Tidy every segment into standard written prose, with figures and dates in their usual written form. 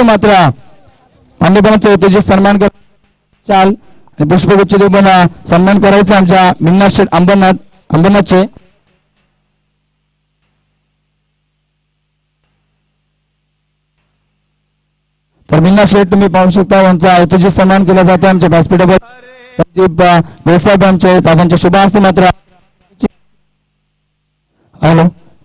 मात्र मान्यवरांचा तुझे सन्मान कर चाल आणि पुष्पगुच्छ देऊन सन्मान करायचा आमच्या मिन्ना शेठ अंबरनाथचे तर मिन्ना शेठ तुम्ही पाहू शकता यांचा तुझे सन्मान केला जातो आमच्या व्यासपीठावर संदीप देसाई आमचे दादांच्या शुभ हस्ते मात्र हॅलो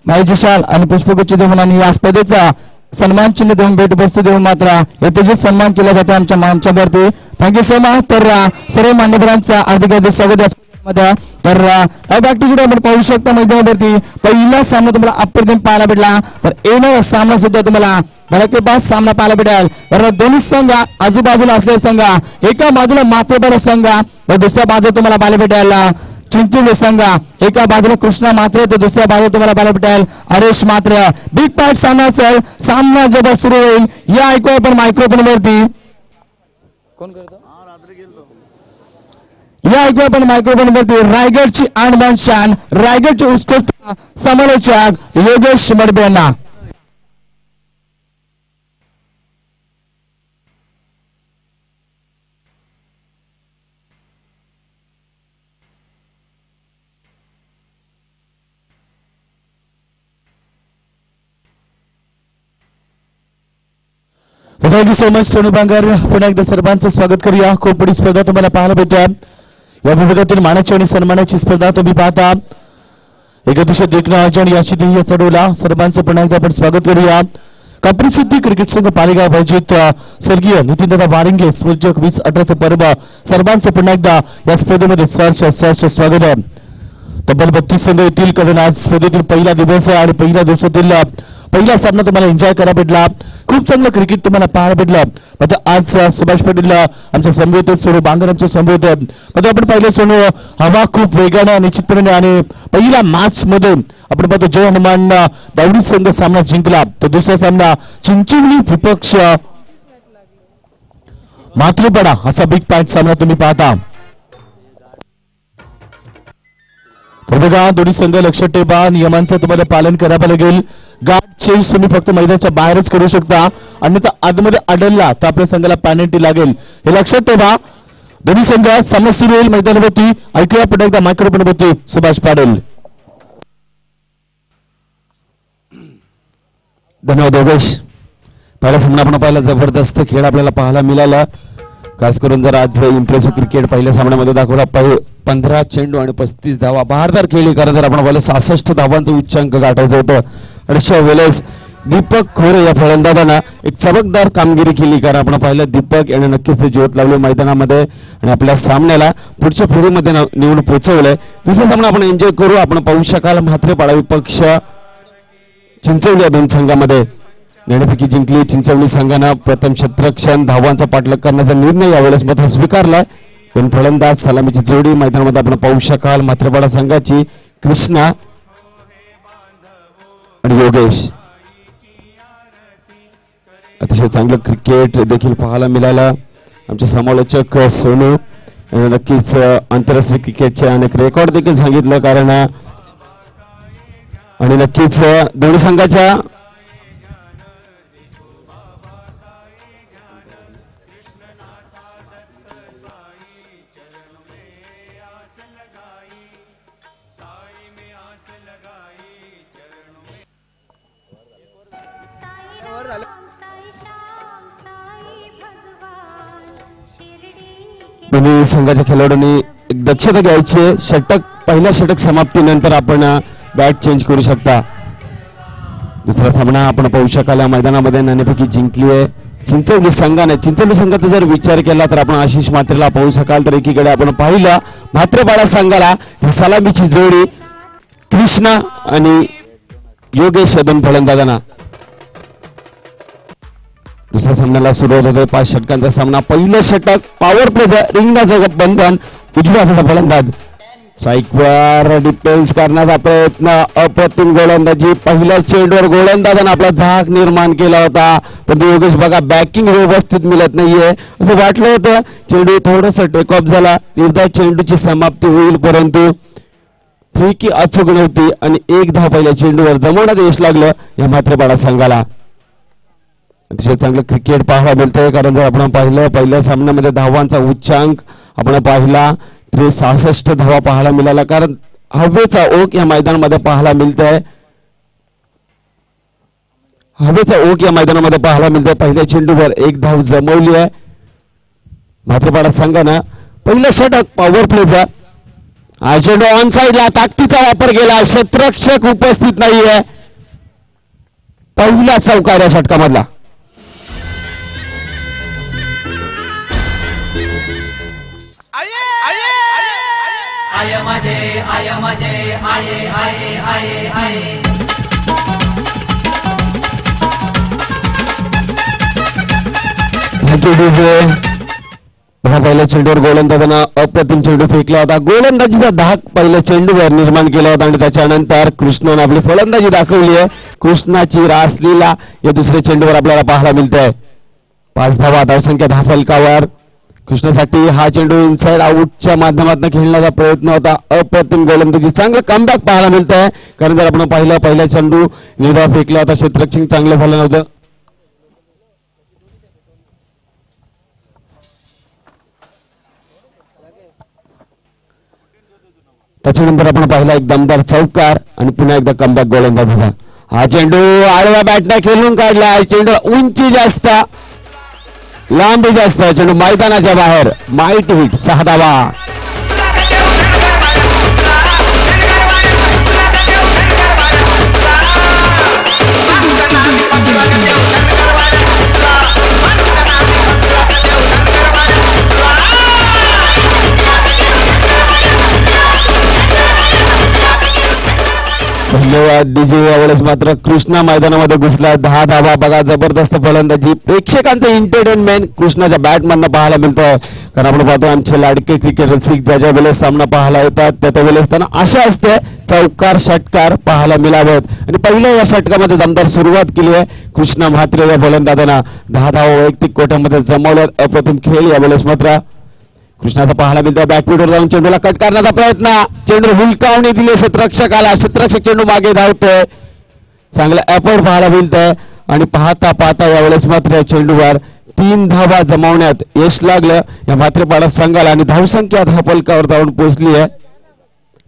माईची शाल आणि पुष्पगुच्छ देऊन आणि या स्पर्धेचा सन्मान चिन्ह देऊन भेट वस्तू देऊन मात्र याचे सन्मान केला जातो आमच्या मंचावरती थँक्यू सो मच तर सर्व मान्यवरांचा हार्दिक स्वागत मध्ये तर ऍक्टिव्हिटी आपण पाहू शकता मैदानावरती पहिला सामना तुम्हाला अप्रतिम पाहायला भेटला तर येणारा सामना सुद्धा तुम्हाला धडाकेबाज सामना पाहायला भेटेल तर दोन्ही संघ आजूबाजूला असलेले संघ एका बाजूला मात्रेबर संघ तर दुसऱ्या बाजूला तुम्हाला पाहायला भेटेल चिंचवली संघ एका बाजूला कृष्णा मात्रे तर दुसऱ्या बाजूला तुम्हाला पाहायला भेटेल हरेश मात्रे बिग पार्ट सामना असेल सामना जेव्हा सुरू होईल या ऐकूया आपण मायक्रोफोन वरती कोण करतो या ऐकूया आपण मायक्रोफोन वरती रायगडची आणबान शान रायगडचे उत्कृष्ट समालोचक योगेश मडबे यांना thank you so much Sonu Bangar पुन्हा एकदा सर्वांचं स्वागत करूया खूप मोठी स्पर्धा तुम्हाला पाहायला भेटते या विभागातील मानाची आणि सन्मानाची स्पर्धा तुम्ही पाहता एक अतिशय देखणं आयोजन याची ध्येय चढवला सर्वांचं पुन्हा एकदा आपण स्वागत करूया कापडसिद्धी क्रिकेट संघ पालेगाव आयोजित स्वर्गीय नितीन वारिंगे स्मृती 2018 पर्व सर्वांचं पुन्हा एकदा या स्पर्धेमध्ये सहर्ष स्वागत आहे तब्बल 32 संघ येतील कारण आज स्पर्धेतील पहिला दिवस आहे आणि पहिल्या दिवसातील पहिला सामना तुम्हाला एन्जॉय करायला भेटला खूप चांगलं क्रिकेट तुम्हाला पाहायला भेटलं म्हणजे आज सुभाष पाटील आमच्या समवेत सोनू बांगर आमच्या समवेत म्हणजे आपण पाहिलं सोनू हवा खूप वेगाने निश्चितपणे आणि पहिला मॅच मध्ये आपण पाहतो जय हनुमान दावडी संघ सामना जिंकला तर दुसरा सामना चिंचवली विपक्ष मात्रेपाडा असा बिग पॉइंट सामना तुम्ही पाहता तर बघा दोन्ही संघ लक्षात ठेवा नियमांचं तुम्हाला पालन करावं लागेल गार्ड चेंज तुम्ही फक्त मैदानाच्या बाहेरच करू शकता अन्यथा आतमध्ये अडलला तर आपल्या संघाला पेनल्टी लागेल हे लक्षात ठेवा दोन्ही संघ सामना सुरू होईल मैदानावरती ऐकूया पुन्हा एकदा मायक्रोफोनवरती सुभाष पाटील धन्यवाद योगेश पहिला सामना आपण पाहिला जबरदस्त खेळ आपल्याला पाहायला मिळाला खास करून जर आज इम्प्रेसिव्ह क्रिकेट पहिल्या सामन्यामध्ये दाखवला 15 चेंडू आणि 35 धावा बहारदार खेळली कारण जर आपण पाहिलं 66 धावांचं उच्चांक गाठायचं होतं आणि वेळेस दीपक खोरे या फलंदाजांना एक चमकदार कामगिरी केली कारण आपण पाहिलं दीपक याने नक्कीच ज्योत लावली मैदानामध्ये आणि आपल्या सामन्याला पुढच्या फेरीमध्ये निवडून पोहोचवलंय दुसरा सामना आपण एन्जॉय करू आपण पाहू शकाल म्हात्रेपाडा विपक्ष चिंचवली या दोन संघामध्ये नाणेफेकी जिंकली चिंचवली संघानं प्रथम क्षेत्ररक्षण धावांचा पाठलाग करण्याचा निर्णय यावेळेस मात्र स्वीकारलाय दोन फलंदाज सलामीची जोडी मैदानामध्ये आपण पाहू शकाल म्हात्रेपाडा संघाची कृष्णा आणि योगेश अतिशय चांगलं क्रिकेट देखील पाहायला मिळालं आमचे समालोचक सोनू नक्कीच आंतरराष्ट्रीय क्रिकेटचे अनेक रेकॉर्ड देखील सांगितलं कारण आणि नक्कीच दोन्ही संघाच्या दोन्ही संघाच्या खेळाडूंनी एक दक्षता घ्यायची षटक पहिल्या षटक समाप्तीनंतर आपण बॅट चेंज करू शकता दुसरा सामना आपण पाहू शकाल या मैदानामध्ये नाणेफेकी जिंकली आहे चिंचवली संघाने चिंचवली संघाचा जर विचार केला तर आपण आशिष म्हात्रेला पाहू शकाल तर एकीकडे आपण पाहिलं म्हात्रेपाडा संघाला सलामीची जोडी कृष्णा आणि योगेश या दोन फलंदाजांना दुसऱ्या सामन्याला सुरुवात होते 5 षटकांचा सामना पहिलं षटक पॉवर प्लेचा रिंगणाचा बंधन उजव्या हाताचा फलंदाज स्ट्राईकवर डिफेन्स करण्याचा प्रयत्न अप्रतिम गोलंदाजी पहिल्या चेंडूवर गोलंदाजाने आपला धाक निर्माण केला होता पण योगेश बघा बॅकिंग व्यवस्थित मिळत नाहीये असं वाटलं होतं चेंडू थोडंसं टेक ऑफ झाला निर्धारित चेंडूची समाप्ती होईल परंतु फेकी अचूक नव्हती आणि एक धाव पहिल्या चेंडूवर जमवण्यात यश लागलं या म्हात्रेपाडा संघाला अतिशय चांगलं क्रिकेट पाहायला मिळतंय, कारण जर आपण पाहिलं पहिल्या सामन्यामध्ये धावांचा उच्चांक आपण पाहिला 66 धावा पाहायला मिळाला, कारण हवेचा ओघ या मैदानामध्ये पाहायला मिळतंय. हवेचा ओघ या मैदानामध्ये पाहायला मिळतंय. पहिल्या चेंडूवर एक धाव जमवली आहे म्हात्रेपाडा संघानं. पहिलं षटक पॉवर प्लेचा. हा चेंडू ऑन साइडला ताकदीचा वापर केला, क्षेत्ररक्षक उपस्थित नाहीये. पहिला चौकार या षटकामधला. Thank you DJ. पहिल्या चेंडूवर गोलंदाजानं अप्रतिम चेंडू फेकला होता. गोलंदाजीचा धाक पहिल्या चेंडूवर निर्माण केला होता आणि त्याच्यानंतर कृष्णाने आपली फलंदाजी दाखवली आहे. कृष्णाची रासलीला या दुसऱ्या चेंडूवर आपल्याला पाहायला मिळतंय. 5 धावा धावसंख्या धाफलकावर. कृष्णासाठी हा चेंडू इनसाइड आउटच्या माध्यमातून खेळण्याचा प्रयत्न होता. अप्रतिम गोलंदाजी, चांगलं कमबॅक पाहायला मिळतंय, कारण जर आपण पाहिलं पहिला चेंडू निर्धाव फेकला होता, क्षेत्ररक्षण चांगलं झालं नव्हतं. त्याच्यानंतर आपण पाहिला एक दमदार चौकार आणि पुन्हा एकदा कमबॅक गोलंदाजाचा. हा चेंडू आडव्या बॅटने खेळून काढला. चेंडू उंची जास्त, लांबी जास्त, चेंडू मैदानाच्या बाहेर. Might hit. 6 धावा. धन्यवाद डीजे. यावेळेस मात्र कृष्णा मैदानामध्ये घुसला. 10 धावा. बघा जबरदस्त फलंदाजी, प्रेक्षकांचं एंटरटेनमेंट कृष्णाच्या बॅटमधनं पाहायला मिळतंय, कारण आपण पाहतो आमचे लाडके क्रिकेट रसिक ज्या वेळेस सामना पाहायला येतात त्या वेळेस त्यांना आशा असते चौकार षटकार पाहायला मिळावेत. आणि पहिल्या या षटकामध्ये दमदार सुरुवात केली आहे कृष्णा म्हात्रे या फलंदाजांना. 10 धावा वैयक्तिक कोट्यामध्ये जमवल्यात. अप्रतिम खेळ यावेळेस मात्र कृष्णाचा पाहायला मिळतोय. बॅकफुटवर जाऊन चेंडूला कट करण्याचा प्रयत्न. चेंडू हुलकावणी दिली क्षेत्ररक्षकाला. क्षेत्ररक्षक चेंडू मागे धावतोय. चांगला एफर्ट पाहायला मिळतंय आणि पाहता पाहता यावेळेस मात्र या चेंडूवर 3 धावा जमवण्यात यश लागलं या म्हात्रेपाडा संघाला आणि धावसंख्या धावफलकावर जाऊन पोहोचली आहे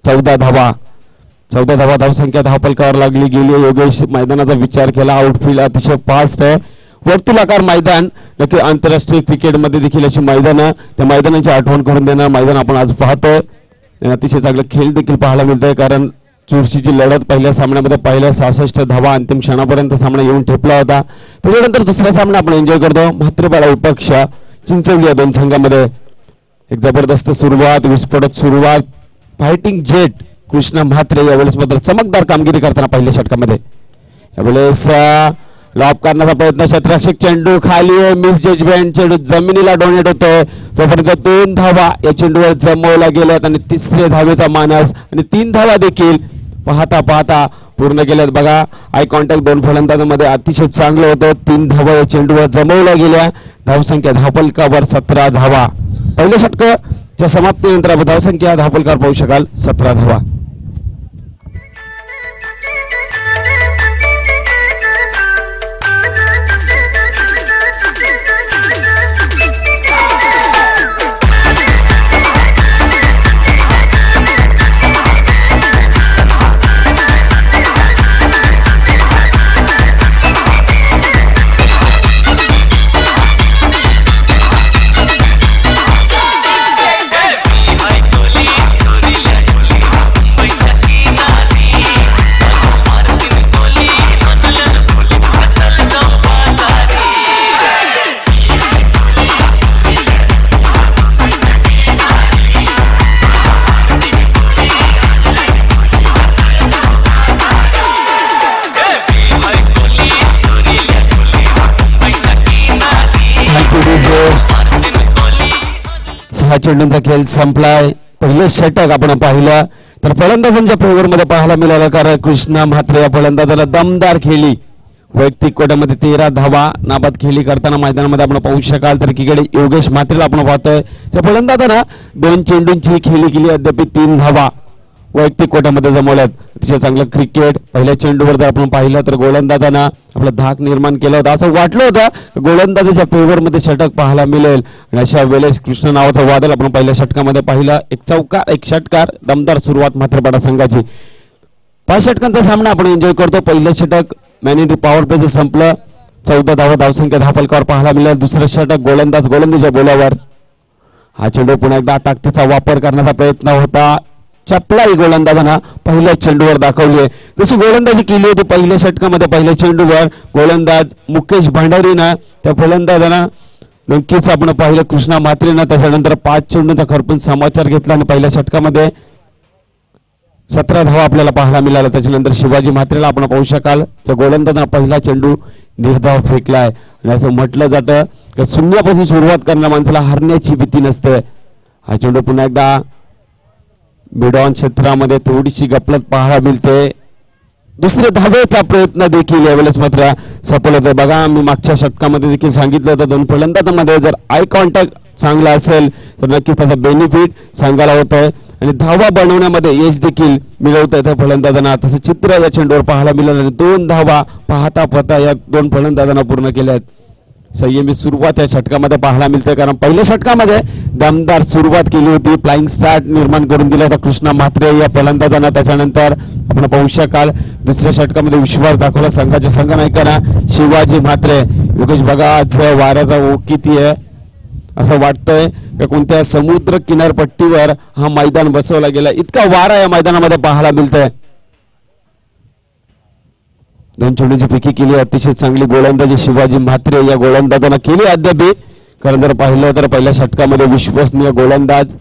14 धावा. 14 धावा धावसंख्या धावफलकावर लागली गेली. योगेश मैदानाचा विचार केला. आउटफील्ड अतिशय फास्ट आहे. वर्तुळाकार मैदान नक्की आंतरराष्ट्रीय क्रिकेटमध्ये देखील अशी मैदानं, त्या मैदानाची आठवण करून देणार मैदान आपण आज पाहतोय. अतिशय चांगला खेळ देखील पाहायला मिळतोय, कारण चुरशीची लढत पहिल्या सामन्यामध्ये पहिल्या 66 धावा अंतिम क्षणापर्यंत सामना येऊन ठेपला होता. त्याच्यानंतर दुसरा सामना आपण एन्जॉय करतो. म्हात्रेपाडा विपक्ष चिंचवली या दोन संघामध्ये एक जबरदस्त सुरुवात, विस्फोटक सुरुवात. फायटिंग जेट कृष्णा म्हात्रे यावेळेस मात्र चमकदार कामगिरी करताना पहिल्या षटकामध्ये. यावेळेस लॉब करण्याचा प्रयत्न. क्षेत्ररक्षक चेंडू खाली आहे. Miss judgement. चेंडू जमिनीला डोनेट होतोय. तोपर्यंत 2 धावा या चेंडूवर जमवल्या गेल्यात आणि तिसऱ्या धावेचा मानस आणि 3 धावा देखील पाहता पाहता पूर्ण केल्यात. बघा आय कॉन्टॅक्ट दोन फलंदाजांमध्ये अतिशय चांगलं होतं. 3 धावा या चेंडूवर जमवल्या गेल्या. धावसंख्या धावफलकावर 17 धावा. पहिल्या षटकाच्या समाप्तीनंतर आपण धावसंख्या धावफलकावर पाहू शकाल 17 धावा. चेंडूंचा खेळ संपलाय. पहिले षटक आपण पाहिलं तर फलंदाजांच्या फेवरमध्ये पाहायला मिळालं, कारण कृष्णा म्हात्रे या फलंदाजाला दमदार खेळी. वैयक्तिक कोट्यामध्ये 13 धावा नाबाद खेळी करताना मैदानामध्ये आपण पाहू शकाल. तर एकीकडे योगेश म्हात्रेला आपण पाहतोय त्या फलंदाजानं 2 चेंडूंची खेळी केली. अद्याप 3 धावा. वैयक्तिक कोट्यामध्ये जमवल्यात. अतिशय चांगलं क्रिकेट. पहिल्या चेंडूवर जर आपण पाहिलं तर गोलंदाजांना आपला धाक निर्माण केला होता. असं वाटलं होतं गोलंदाजाच्या फेवरमध्ये षटक पाहायला मिळेल आणि अशा वेळेस कृष्ण नावाचं वादळ आपण पहिल्या षटकामध्ये पाहिलं. एक चौकार एक षटकार. दमदार सुरुवात म्हात्रेपाडा संघाची. 5 षटकांचा सामना आपण एन्जॉय करतो. पहिलं षटक मॅन इन पॉवर प्लेचं संपलं. 14 धावसंख्या धाफलकावर पाहायला मिळेल. दुसरं षटक गोलंदाजाच्या बोलावर. हा चेंडू पुन्हा एकदा ताकदीचा वापर करण्याचा प्रयत्न होता. चपलाई गोलंदाजांना पहिल्या चेंडूवर दाखवली आहे. जशी गोलंदाजी केली होती पहिल्या षटकामध्ये पहिल्या चेंडूवर गोलंदाज मुकेश भंडारीनं त्या फलंदाजांना नक्कीच आपण पाहिलं कृष्णा म्हात्रेनं त्याच्यानंतर 5 चेंडूंचा खरपून समाचार घेतला आणि पहिल्या षटकामध्ये 17 धावा आपल्याला पाहायला मिळाला. त्याच्यानंतर शिवाजी म्हात्रेला आपण पाहू शकाल त्या गोलंदाजांना पहिला चेंडू निर्धाव फेकलाय आणि असं म्हटलं जातं की शून्यापासून सुरुवात करणाऱ्या माणसाला हरण्याची भीती नसते. हा चेंडू पुन्हा एकदा मिडऑन क्षेत्रामध्ये थोडीशी गपलत पाहायला मिळते. दुसरे धावेचा प्रयत्न देखील यावेळेस मात्र सफल होतोय. बघा मी मागच्या षटकामध्ये देखील सांगितलं होतं 2 फलंदाजांमध्ये जर आय कॉन्टॅक्ट चांगला असेल तर नक्कीच त्याचा बेनिफिट सांगायला होतोय आणि धावा बनवण्यामध्ये यश देखील मिळवत आहे त्या फलंदाजांना. तसं चित्र या चेंडूवर पाहायला मिळालं आणि 2 धावा पाहता या 2 फलंदाजांना पूर्ण केल्या आहेत. संयमी सुरुवात या षटकामध्ये पाहायला मिळते कारण पहिल्या षटकामध्ये दमदार सुरुवात केली होती. फ्लाइंग स्टार्ट निर्माण करून दिला होता कृष्णा म्हात्रे या फलंदाजांना. त्याच्यानंतर आपण पाहू शकाल दुसऱ्या षटकामध्ये विश्वास दाखवला संघाच्या संघनायकांना शिवाजी म्हात्रे. योगेश बघा आज वाऱ्याचा ओघ किती आहे. असं वाटतंय की कोणत्या समुद्र किनारपट्टीवर हा मैदान बसवला गेला. इतका वारा या मैदानामध्ये पाहायला मिळतंय. 2 चेंडूंची पिकी केली. अतिशय चांगली गोलंदाजी शिवाजी म्हात्रे या गोलंदाजांना केली अद्याप. कारण जर पाहिलं तर पहिल्या षटकामध्ये विश्वसनीय गोलंदाज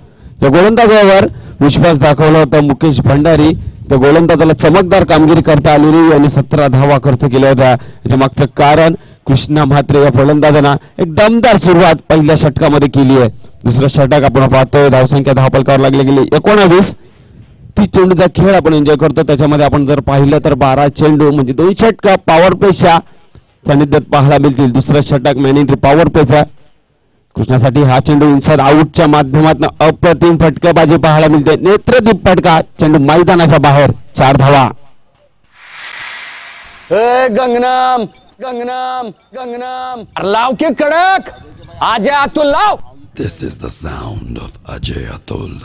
या गोलंदाजावर विश्वास दाखवला होता मुकेश भंडारी. त्या गोलंदाजाला चमकदार कामगिरी करता आलेली आणि 17 धावा खर्च केल्या होत्या. याच्या मागचं कारण कृष्णा म्हात्रे या फलंदाजांना एक दमदार सुरुवात पहिल्या षटकामध्ये केली आहे. दुसरं षटक आपण पाहतोय धावसंख्या धावफलकावर लागली गेली 19. 30 चेंडूचा खेळ आपण एन्जॉय करतो. त्याच्यामध्ये आपण जर पाहिलं तर 12 चेंडू म्हणजे 2 षटक पॉवर प्लेच्या सानिध्यात पाहायला मिळतील. दुसरं षटक मॅन इन पॉवर प्लेचा कृष्णासाठी हा चेंडू इनसाइड आउटच्या माध्यमातून अप्रतिम फटकेबाजी पाहायला मिळते. नेत्रदीप फटका. चेंडू मैदानाच्या बाहेर. 4 धावा. गंगनाम गंगनाम गंगनाम लाव के कडक अजय अतुल लाव. This is the sound of Ajay Atul.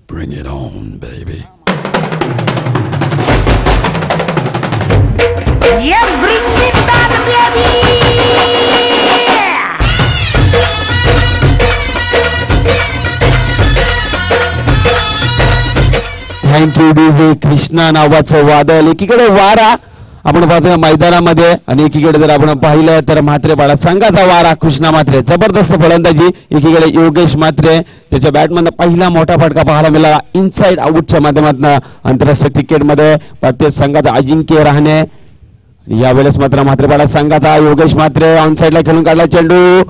Bring it on, baby. Yeah, bring it on, baby. Thank you DJ. Krishna नावाचं वादळ. एकीकडे वारा आपण पाहतोय मैदानामध्ये आणि एकीकडे जर आपण पाहिलं तर म्हात्रेपाडा संघाचा वारा. कृष्णा म्हात्रे जबरदस्त फलंदाजी. एकीकडे योगेश म्हात्रे त्याच्या बॅटमधनं पहिला मोठा फटका पाहायला मिळाला इनसाइड आउटच्या माध्यमातून. आंतरराष्ट्रीय क्रिकेटमध्ये भारतीय संघाचा अजिंक्य राहणे. यावेळेस मात्र म्हात्रेपाडा संघाचा योगेश म्हात्रे ऑनसाइडला खेळून काढला चेंडू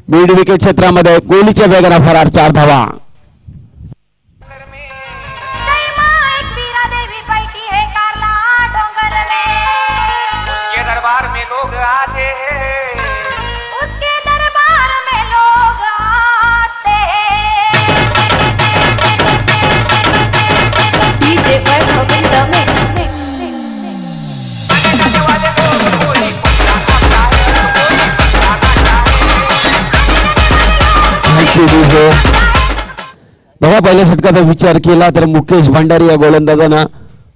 मिड विकेट क्षेत्रामध्ये गोलीच्या वेगाने फरार. 4 धावा. दरबार में लोग आते हैं, उसके दरबार में लोग आते हैं. डीजे पर गोविंदा मिक्स. Thank you DJ. बघा पहिल्या षटकाचा विचार केला तर मुकेश भंडारी या गोलंदाजांना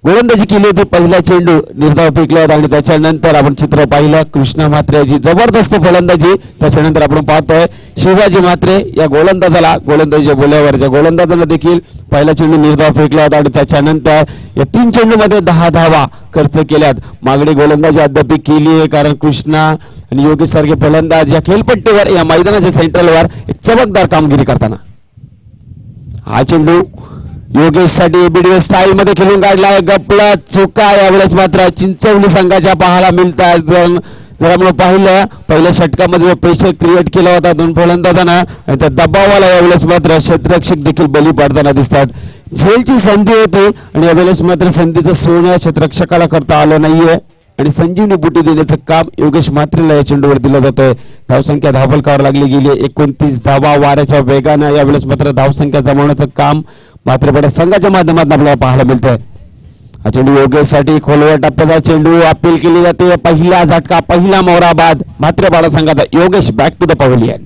गोलंदाजी केली होती. पहिला चेंडू निर्धाव फेकला होता आणि त्याच्यानंतर आपण चित्र पाहिलं कृष्णा म्हात्रेची जबरदस्त फलंदाजी. त्याच्यानंतर आपण पाहतोय शिवाजी म्हात्रे या गोलंदाजीच्या बोल्यावरच्या गोलंदाजांना देखील पहिला चेंडू निर्धाव फेकला होता आणि त्याच्यानंतर या 3 चेंडूमध्ये 10 धावा खर्च केल्यात. मागणी गोलंदाजी अद्याप केली आहे कारण कृष्णा आणि योगेश सारखे फलंदाज या खेळपट्टीवर या मैदानाच्या सेंट्रलवर एक चमकदार कामगिरी करताना. हा चेंडू योगेश साठी एबीडीएस स्टाईल मध्ये खेळून काढलाय. गपला चुका यावेळेस मात्र चिंचवली संघाच्या पाहायला मिळतात. जर आपण पाहिलं पहिल्या षटकामध्ये प्रेशर क्रिएट केला होता 2 फलंदाजांना त्या दबावाला यावेळेस मात्र क्षेत्ररक्षक देखील बली पडताना दिसतात. झेलची संधी होती आणि यावेळेस मात्र संधीचं सोनं क्षेत्ररक्षकाला करता आलं नाहीये. आणि संजीवनी बुटी देण्याचं काम योगेश म्हात्रेला या चेंडूवर दिलं जातंय. धावसंख्या धावफलकावर लागली गेली 29 धावा वाऱ्याच्या वेगानं. यावेळेस मात्र धावसंख्या जमवण्याचं काम म्हात्रेपाडा संघाच्या माध्यमातून आपल्याला पाहायला मिळतंय. हा चेंडू योगेशसाठी खोलवर टप्प्याचा चेंडू अपील केली जाते. पहिला झटका पहिला मोहरा बाद म्हात्रेपाडा संघाचा. Yogesh back to the pavilion.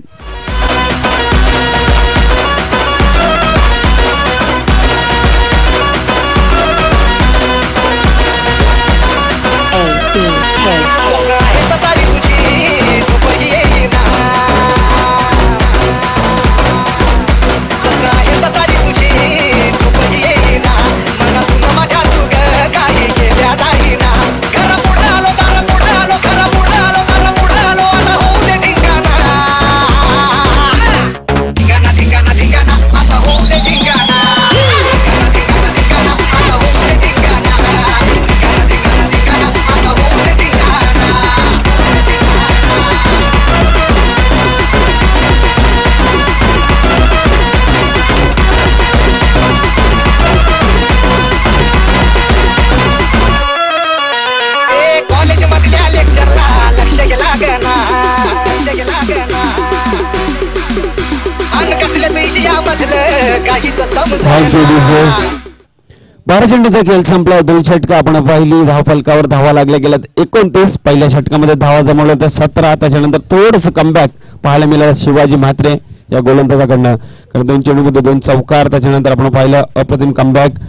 बारा चेंडूचा खेळ संपला. 2 षटकं आपण पाहिली. धावफलकावर धावा लागल्या गेल्यात 29. पहिल्या षटकामध्ये धावा जमवल्या तर 17. त्याच्यानंतर थोडंसं कमबॅक पाहायला मिळालं शिवाजी म्हात्रे या गोलंदाजाकडनं. कारण 2 चेंडूमध्ये 2 चौकार. त्याच्यानंतर आपण पाहिलं अप्रतिम कमबॅक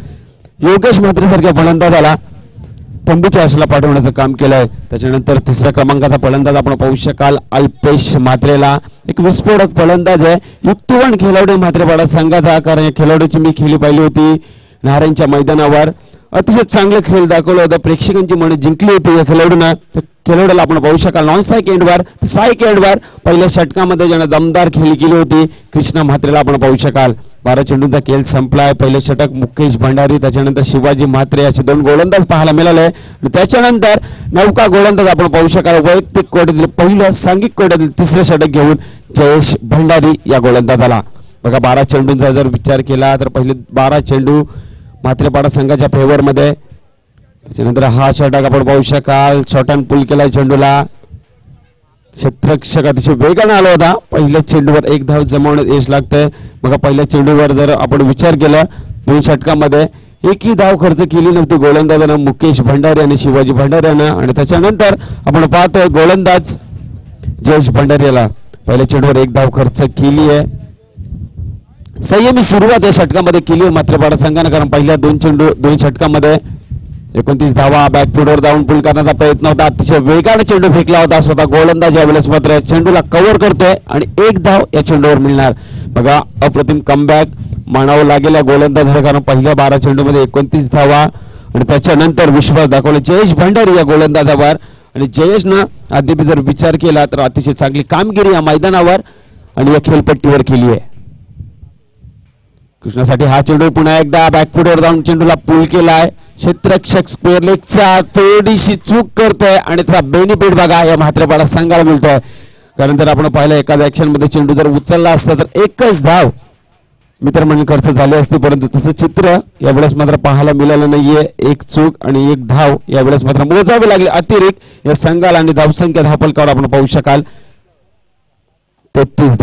योगेश म्हात्रे सारख्या फलंदाजाला तंबूच्या आशेला पाठवण्याचं काम केलंय. त्याच्यानंतर 3ऱ्या क्रमांकाचा फलंदाज आपण पाहू शकाल अल्पेश म्हात्रेला. एक विस्फोटक फलंदाज आहे. युक्तिवान खेळाडू म्हात्रेपाडा संघाचा. कारण या खेळाडूची मी खेळी पाहिली होती नारायणच्या मैदानावर. अतिशय चांगलं खेळ दाखवलं होतं. प्रेक्षकांची मनं जिंकली होती या खेळाडूनं. खेळाडूला आपण पाहू शकाल नॉन स्ट्राईक एंडवर स्ट्राईक एंडवर पहिल्या षटकामध्ये ज्यानं दमदार खेळी केली होती कृष्णा म्हात्रेला आपण पाहू शकाल. 12 चेंडूचा खेळ संपलाय. पहिलं षटक मुकेश भंडारी त्याच्यानंतर शिवाजी म्हात्रे असे 2 गोलंदाज पाहायला मिळाले. त्याच्यानंतर नौका गोलंदाज आपण पाहू शकाल. वैयक्तिक कोट्यातील पहिलं सांघिक कोट्यातील 3रं षटक घेऊन जयेश भंडारी या गोलंदाजाला. बघा 12 चेंडूंचा जर विचार केला तर पहिले 12 चेंडू म्हात्रेपाडा संघाच्या फेवरमध्ये. त्याच्यानंतर हा षटक आपण पाहू शकाल. शॉर्टन पुल केला चेंडूला. क्षेत्ररक्षक अतिशय वेगाने आला होता. पहिल्या चेंडूवर 1 धाव जमवण्यात यश लागतंय. बघा पहिल्या चेंडूवर जर आपण विचार केला 2 षटकामध्ये एकही धाव खर्च केली नव्हती गोलंदाजानं मुकेश भंडारी आणि शिवाजी भंडारी यानं. आणि त्याच्यानंतर आपण पाहतोय गोलंदाज जयेश भंडारी याला पहिल्या चेंडूवर 1 धाव खर्च केली आहे. संयमी सुरुवात या षटकामध्ये केली म्हात्रेपाडा संघाने. कारण पहिल्या 2 षटकामध्ये 29 धावा बॅकफुटवर जाऊन पुल करण्याचा प्रयत्न होता. अतिशय वेगाने चेंडू फेकला होता. स्वतः गोलंदाज यावेळेस मात्र चेंडूला कव्हर करतोय आणि 1 धाव या चेंडूवर मिळणार. बघा अप्रतिम कमबॅक मानावं लागेल या गोलंदाजाला. कारण पहिल्या 12 चेंडूमध्ये 29 धावा आणि त्याच्यानंतर विश्वास दाखवला जयेश भंडारी या गोलंदाजावर. आणि जयेशनं आधी जर विचार केला तर अतिशय चांगली कामगिरी या मैदानावर आणि या खेळपट्टीवर केली आहे. कृष्णासाठी हा चेंडू पुन्हा एकदा बॅकफुटवर जाऊन चेंडूला पुल केलाय. क्षेत्ररक्षक स्क्वेअर लेगचा थोडीशी चूक करतोय आणि त्याचा बेनिफिट बघा या म्हात्रेपाडा संघाला मिळतोय. कारण जर आपण पाहिलं एकाच ऍक्शन मध्ये चेंडू जर उचलला असता तर 1च धाव मित्रमंडळी खर्च झाले असते. परंतु तसं चित्र यावेळेस मात्र पाहायला मिळालं नाहीये. 1 चूक आणि 1 धाव यावेळेस मात्र मोजावे लागले अतिरिक्त या संघाला. आणि धावसंख्या धावफलकावर आपण पाहू शकाल 33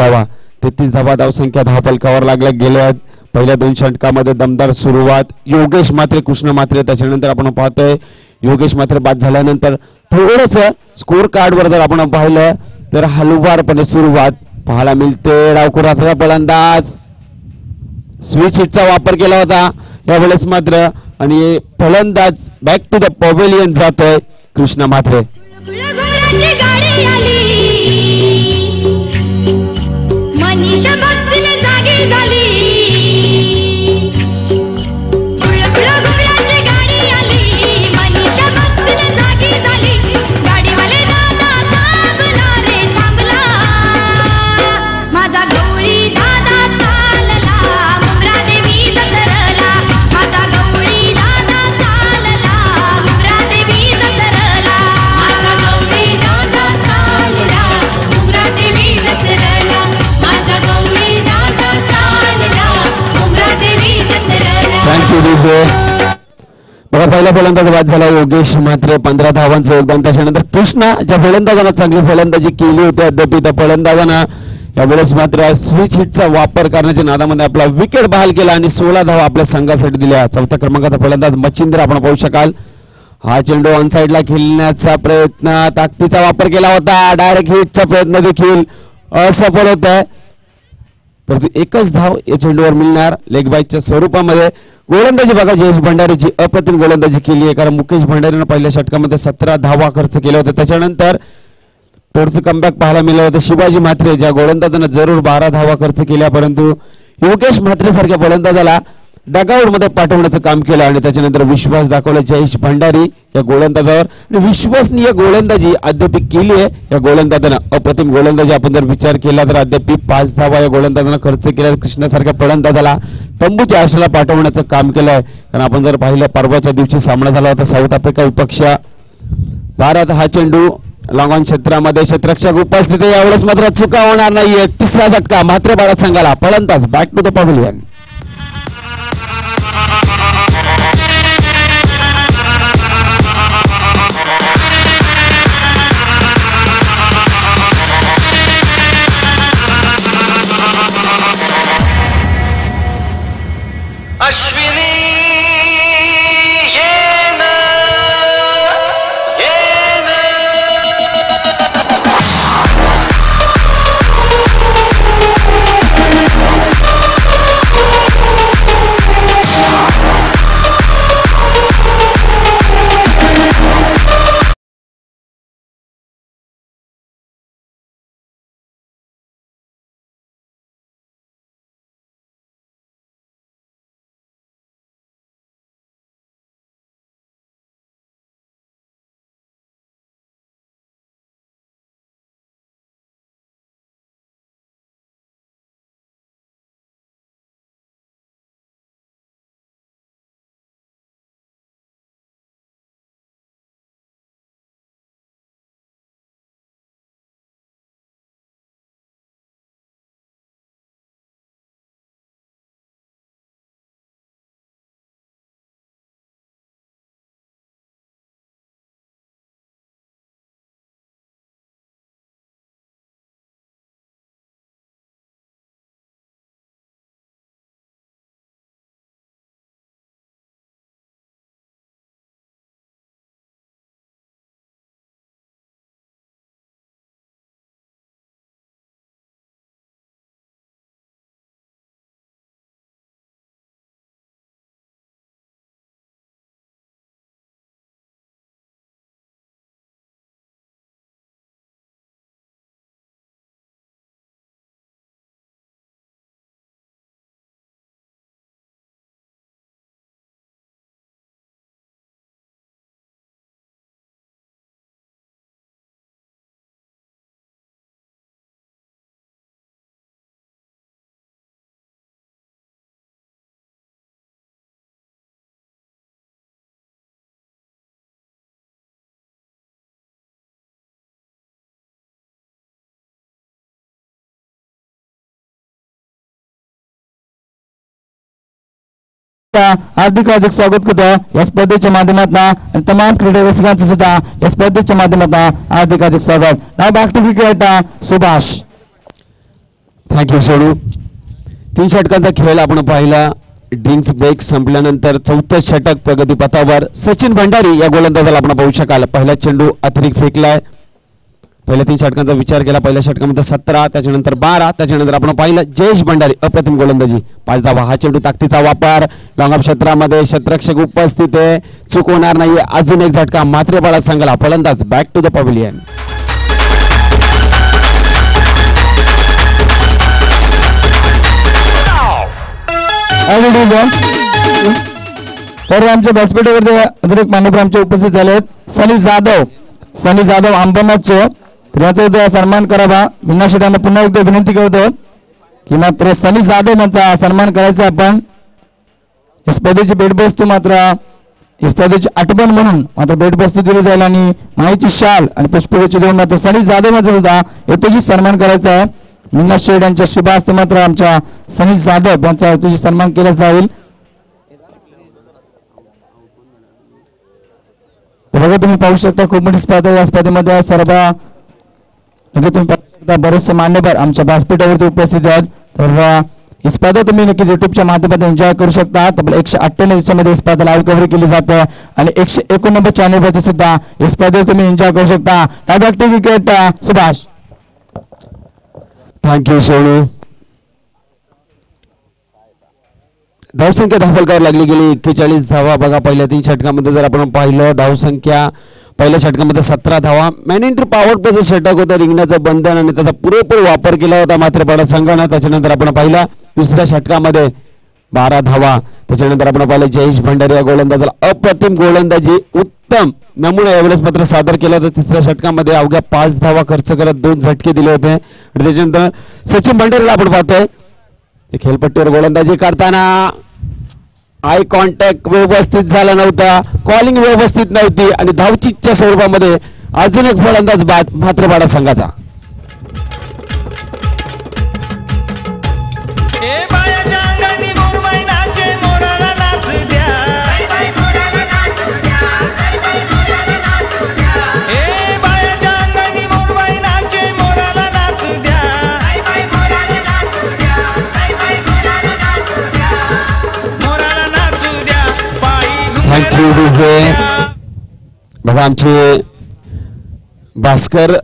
धावा धावसंख्या धावफलकावर लागल्या गेल्या. पहिल्या 2 षटकामध्ये दमदार सुरुवात योगेश म्हात्रे कृष्ण म्हात्रे. त्याच्यानंतर आपण पाहतोय योगेश म्हात्रे बाद झाल्यानंतर थोडंसं स्कोर कार्डवर जर आपण पाहिलं तर हलवारपणे सुरुवात पाहायला मिळते. डावखुराचा फलंदाज स्विच हिटचा वापर केला होता यावेळेस मात्र. आणि फलंदाज बॅक टू द पवेलियन जातोय कृष्ण म्हात्रे. पहिला फलंदाज बाद झाला योगेश म्हात्रे 15 धावांचं योगदान. त्याच्यानंतर कृष्णा ज्या फलंदाजांना चांगली फलंदाजी केली होती अद्याप त्या फलंदाजांना यावेळेस मात्र स्विच हिटचा वापर करण्याच्या नादामध्ये आपला विकेट बहाल केला आणि 16 धावा आपल्या संघासाठी दिल्या. चौथ्या क्रमांकाचा फलंदाज मच्छिंद्र आपण पाहू शकाल. हा चेंडू ऑन साइडला खेळण्याचा प्रयत्न ताकदीचा वापर केला होता. डायरेक्ट हिटचा प्रयत्न देखील असफल होत आहे. परंतु एकच धाव या चेंडूवर मिळणार लेग बाईच्या स्वरूपामध्ये. गोलंदाजी बघा जयेश भंडारीची अप्रतिम गोलंदाजी केली आहे कारण मुकेश भंडारीनं पहिल्या षटकामध्ये 17 धावा खर्च केल्या होत्या. त्याच्यानंतर थोडंसं कमबॅक पाहायला मिळालं होतं. शिवाजी म्हात्रे ज्या गोलंदाजानं जरूर 12 धावा खर्च केल्या परंतु योगेश म्हात्रे सारख्या गोलंदाजाला डगआउटमध्ये पाठवण्याचं काम केलं आणि त्याच्यानंतर विश्वास दाखवला जयेश भंडारी या गोलंदाजावर आणि विश्वसनीय गोलंदाजी अद्याप केली आहे या गोलंदाजानं. अप्रतिम गोलंदाजी आपण जर विचार केला तर अद्याप 5 धावा या गोलंदाजानं खर्च केल्या. कृष्णासारख्या फलंदाजाला तंबूच्या आशेला पाठवण्याचं काम केलं आहे कारण आपण जर पाहिलं परवाच्या दिवशी सामना झाला होता साऊथ आफ्रिका विपक्ष भारत. हा चेंडू लॉंग ऑन क्षेत्रामध्ये क्षेत्ररक्षक उपस्थित आहे. यावेळेस मात्र चुका होणार नाहीये. तिसरा झटका म्हात्रे भारत संघाला. फलंदाज बॅक टू द पॅव्हिलियन. हार्दिक हार्दिक स्वागत करतो या स्पर्धेच्या माध्यमातून आणि तमाम क्रीडा रसिकांचं सुद्धा या स्पर्धेच्या माध्यमातून हार्दिक हार्दिक स्वागत. Now back to cricket Subhash. Thank you सोडू. 3 षटकांचा खेळ आपण पाहिला. ड्रिंक्स ब्रेक संपल्यानंतर 4थं षटक प्रगतीपथावर. सचिन भंडारी या गोलंदाजाला आपण पाहू शकाल. पहिला चेंडू अतिरिक्त फेकलाय. पहिल्या 3 षटकांचा विचार केला. पहिल्या षटकामध्ये 17 त्याच्यानंतर 12 त्याच्यानंतर आपण पाहिलं जयेश भंडारी अप्रतिम गोलंदाजी 5 धावा. हा चेंडू ताकदीचा वापर लॉंग ऑफ क्षेत्रामध्ये क्षेत्ररक्षक उपस्थित आहे. चूक होणार नाहीये. अजून एक झटका म्हात्रे भारत संघाला. फलंदाज बॅक टू द पॅव्हिलियन. तर आमच्या व्यासपीठावरती अजून एक मान्यवर आमचे उपस्थित झाले आहेत. सनी जाधव अंबरनाथचे. तर याचा सन्मान करावा. मीना शेट्यांना पुन्हा एकदा विनंती करतो की मात्र सनी जाधव यांचा सन्मान करायचा. आपण या स्पर्धेची भेटवस्तू मात्र या स्पर्धेची आठवण म्हणून मात्र भेटवस्तू दिली जाईल आणि माईची शाल आणि पुष्पगुच्छ देऊन मात्र सनी जाधव यांचा सुद्धा यथोचित सन्मान करायचा आहे. मीना शेट यांच्या शुभ हस्ते मात्र आमच्या सनी जाधव यांचा यथोचित सन्मान केला जाईल. तर बघा तुम्ही पाहू शकता खूप मोठी स्पर्धा या स्पर्धेमध्ये सर्व तुम्ही पाहू शकता बरेचसे मान्यवर आमच्या व्यासपीठावरती उपस्थित आहेत. तर ही स्पर्धा तुम्ही नक्कीच युट्यूबच्या माध्यमातून एन्जॉय करू शकता. तब्बल 198 दिवसामध्ये स्पर्धा लाईव्ह कव्हर केली जाते आणि 189 चॅनलवरती सुद्धा ही स्पर्धा तुम्ही एन्जॉय करू शकता. क्रिकेट सुभाष. थँक्यू सोनू. धावसंख्या धावफलकावर लागली गेली 41 धावा. बघा पहिल्या 3 षटकामध्ये जर आपण पाहिलं धावसंख्या पहिल्या षटकामध्ये 17 धावा. मॅनेंट्री पॉवर प्लेचं षटक होतं रिंगणाचं बंधन आणि त्याचा पुरेपूर वापर केला होता मात्रेपाडा संघानं. त्याच्यानंतर आपण पाहिला दुसऱ्या षटकामध्ये 12 धावा. त्याच्यानंतर आपण पाहिलं जयेश भंडारी या गोलंदाजाला अप्रतिम गोलंदाजी उत्तम नमुना यावेळेस मात्र सादर केला होता. तिसऱ्या षटकामध्ये अवघ्या 5 धावा खर्च करत 2 झटके दिले होते. आणि त्याच्यानंतर सचिन भंडारीला आपण पाहतोय खेळपट्टीवर गोलंदाजी करताना आय कॉन्टॅक्ट व्यवस्थित झाला नव्हता, कॉलिंग व्यवस्थित नव्हती आणि धावचीच्या स्वरूपामध्ये अजून एक फलंदाज बाद मात्रेपाडा संघाचा. बघा आमचे भास्कर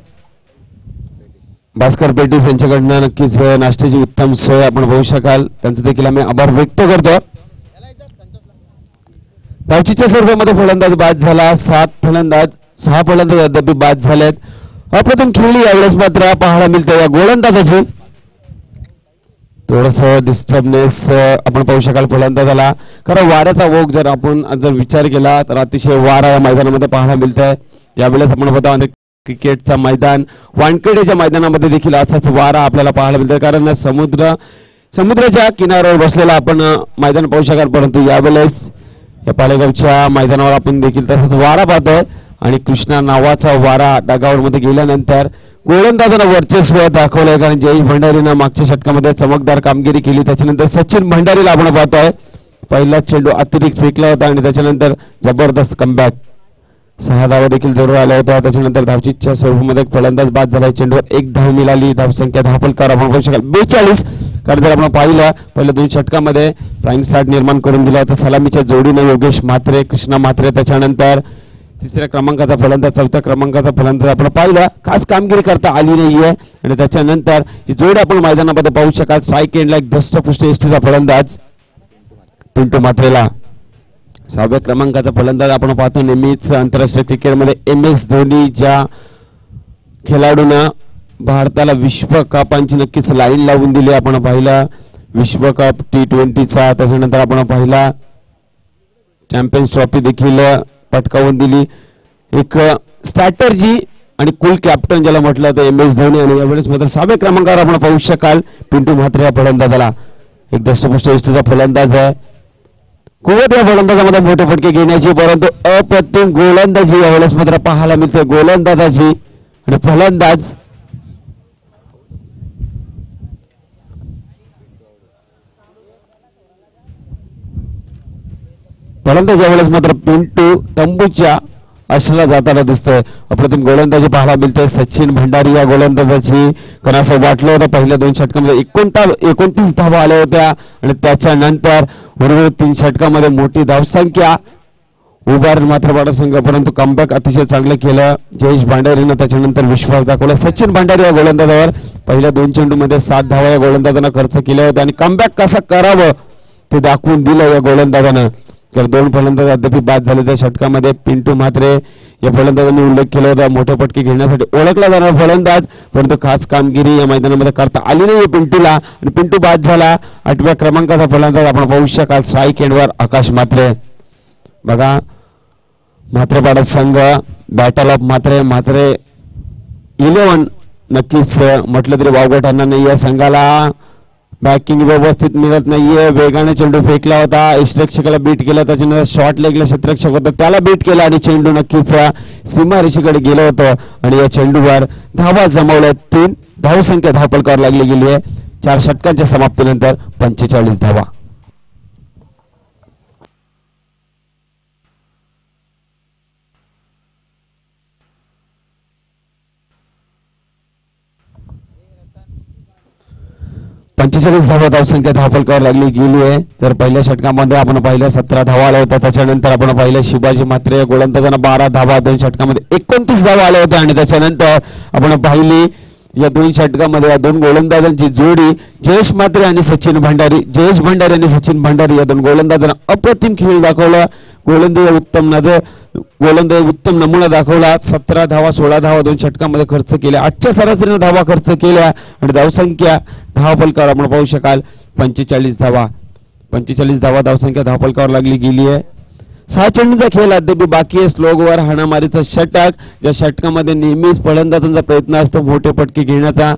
पेटीस यांच्याकडनं नक्कीच नाश्त्याची उत्तम सोय आपण बघू शकाल. त्यांचं देखील आम्ही आभार व्यक्त करतो. धावचीच्या स्वरूपामध्ये फलंदाज बाद झाला. 6 फलंदाज अद्याप बाद झालेत. अप्रतिम खेळी यावेळेस मात्र पाहायला मिळते या गोलंदाजाची. थोडस डिस्टर्बनेस आपण पाहू शकाल फलंदाजाला, कारण वाऱ्याचा ओघ जर आपण जर विचार केला तर अतिशय वारा या मैदानामध्ये पाहायला मिळत आहे. यावेळेस आपण पाहतो अनेक क्रिकेटचा मैदान वानखेडेच्या मैदानामध्ये देखील असाच वारा आपल्याला पाहायला मिळतोय, कारण समुद्राच्या किनाऱ्यावर बसलेला आपण मैदान पाहू शकाल. परंतु यावेळेस या पालेगावच्या मैदानावर आपण देखील तसाच वारा पाहतोय आणि कृष्णा नावाचा वारा डागावर मध्ये गेल्यानंतर गोलंदाजानं वर्चस्व दाखवलंय, कारण जयेश भंडारीनं मागच्या षटकामध्ये चमकदार कामगिरी केली. त्याच्यानंतर सचिन भंडारीला आपण पाहतोय पहिला चेंडू अतिरिक्त फेकला होता आणि त्याच्यानंतर जबरदस्त कमबॅक 6 धावा देखील जरूर आल्या होत्या. त्याच्यानंतर धावचीच्या स्वरूपामध्ये फलंदाज बाद झाला. चेंडूवर 1 धाव मिळाली. धावसंख्या धावफलकार आपण पाहू शकाल 42. कारण जर आपण पाहिलं पहिल्या 2 षटकामध्ये फ्लाइंग स्टार्ट निर्माण करून दिला होता सलामीच्या जोडीने योगेश म्हात्रे, कृष्णा म्हात्रे. त्याच्यानंतर 3ऱ्या क्रमांकाचा फलंदाज, 4थ्या क्रमांकाचा फलंदाज आपण पाहिला, खास कामगिरी करता आली नाहीये. आणि त्याच्यानंतर ही जोडी आपण मैदानामध्ये पाहू शकाल. स्ट्राईक एंडला एक धष्टपुष्ट एसटीचा फलंदाज पिंटू म्हात्रेला. 6व्या क्रमांकाचा फलंदाज आपण पाहतो नेहमीच आंतरराष्ट्रीय क्रिकेटमध्ये MS धोनी ज्या खेळाडूंना भारताला विश्वकपांची नक्कीच लाईन लावून दिली. आपण पाहिला विश्वकप T20चा, त्याच्यानंतर आपण पाहिला चॅम्पियन्स ट्रॉफी देखील पटकावून दिली. एक स्ट्रॅटर्जी आणि कूल कॅप्टन ज्याला म्हटलं तर MS धोनी. आणि यावेळेस मात्र 6व्या क्रमांकावर आपण पाहू शकाल पिंटू म्हात्रे या फलंदाजाला. एक धष्टपुष्ट एसटीचा फलंदाज आहे. कुवत या फलंदाजामध्ये मोठे फटके घेण्याची, परंतु अप्रतिम गोलंदाजी यावेळेस मात्र पाहायला मिळते गोलंदाजाची. आणि फलंदाज यावेळेस मात्र पिंटू तंबूच्या आश्रयाला जाताना दिसतोय. अप्रतिम गोलंदाजी पाहायला मिळते सचिन भंडारी या गोलंदाजाची. कारण असं वाटलं होतं पहिल्या 2 षटकामध्ये 29 धावा आल्या होत्या आणि त्याच्यानंतर उर्वरित 3 षटकामध्ये मोठी धावसंख्या उभार मात्र संघ, परंतु कमबॅक अतिशय चांगलं केलं जयेश भंडारीनं. त्याच्यानंतर विश्वास दाखवला सचिन भंडारी या गोलंदाजावर. पहिल्या 2 चेंडूमध्ये 7 धावा या गोलंदाजानं खर्च केल्या होत्या आणि कमबॅक कसं करावं ते दाखवून दिलं या गोलंदाजानं. तर 2 फलंदाज अद्याप बाद झाले त्या षटकामध्ये. पिंटू म्हात्रे या फलंदाजांनी उल्लेख केला होता मोठे फटके घेण्यासाठी ओळखला जाणारा फलंदाज, परंतु खास कामगिरी या मैदानामध्ये करता आली नाही पिंटूला आणि पिंटू बाद झाला. 8व्या क्रमांकाचा फलंदाज आपण पाहू शकाल स्ट्राईक एंडवर आकाश म्हात्रे. बघा म्हात्रेपाडा संघ बॅटल ऑफ म्हात्रे 11 नक्कीच म्हटलं तरी वावगं ठरणार नाही. या संघाला बॅकिंग व्यवस्थित मिळत नाहीये. वेगाने चेंडू फेकला होता, इष्टरक्षकाला बीट केला, त्याच्यानंतर शॉर्ट लेगला क्षेत्ररक्षक होता त्याला बीट केला आणि चेंडू नक्कीच सीमारेषेकडे गेलं होतं आणि या चेंडूवर धावा जमवल्या. 3 धावसंख्या धावफलकावर लागली गेली आहे. 4 षटकांच्या समाप्तीनंतर 45 धावा. 45 धावा धावसंख्या धावफलकावर लागली गेली आहे. तर पहिल्या षटकामध्ये आपण पाहिलं 17 धावा आल्या होत्या. त्याच्यानंतर आपण पाहिलं शिवाजी म्हात्रे गोलंदाजांना 12 धावा 2 षटकामध्ये 29 धावा आल्या होत्या. आणि त्याच्यानंतर आपण पाहिली या 2 षटकामध्ये या 2 गोलंदाजांची जोडी जयेश म्हात्रे आणि सचिन भंडारी. जयेश भंडारी आणि सचिन भंडारी या 2 गोलंदाजांना अप्रतिम खेळ दाखवला. गोलंदाज उत्तम नमुना दाखवला. 17 धावा 16 धावा 2 षटकामध्ये खर्च केल्या. 8च्या सरासरीने धावा खर्च केल्या आणि धावसंख्या धावफलकावर आपण पाहू शकाल 45 धावा धावसंख्या धावफलकावर लागली गेली आहे. 6 चेंडूचा खेळ अद्याप बाकी आहे. स्लोगवर हाणामारीचा षटक, ज्या षटकामध्ये नेहमीच फलंदाजांचा प्रयत्न असतो मोठे फटके घेण्याचा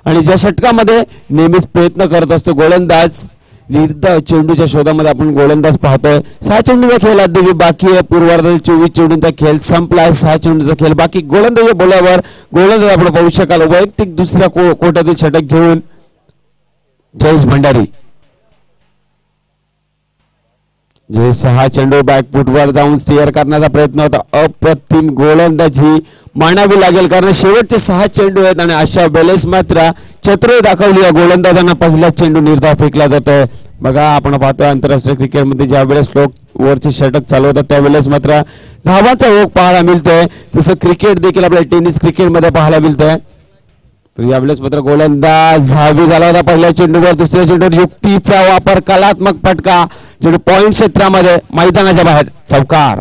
आणि ज्या षटकामध्ये नेहमीच प्रयत्न करत असतो गोलंदाज निर्धाव चेंडूच्या शोधामध्ये आपण गोलंदाज पाहतोय. 6 चेंडूचा खेळ अद्याप बाकी आहे. पूर्वार्धातील 24 चेंडूंचा खेळ संपलाय. 6 चेंडूचा खेळ बाकी. गोलंदाज बोलावर गोलंदाज आपण पाहू शकाल वैयक्तिक दुसऱ्या कोट्यातील षटक घेऊन जयेश भंडारी. जे 6 चेंडू बॅकफुटवर जाऊन स्टिअर करण्याचा प्रयत्न होता. अप्रतिम गोलंदाजी मानावी लागेल कारण शेवटचे 6 चेंडू आहेत आणि अशा वेळेस मात्र चतुराई दाखवली या गोलंदाजांना. पहिला चेंडू निर्धाव फेकला जातोय. बघा आपण पाहतोय आंतरराष्ट्रीय क्रिकेटमध्ये ज्या वेळेस स्लो ओव्हरचे षटक चालू होतात त्यावेळेस मात्र धावांचा ओघ पाहायला मिळतोय. तसं क्रिकेट देखील आपल्याला टेनिस क्रिकेटमध्ये पाहायला मिळतोय. तर यावेळेस मात्र गोलंदाज झावी झाला होता पहिल्या चेंडूवर. दुसऱ्या चेंडूवर युक्तीचा वापर कलात्मक फटका चेंडू पॉइंट क्षेत्रामध्ये मैदानाच्या बाहेर चौकार.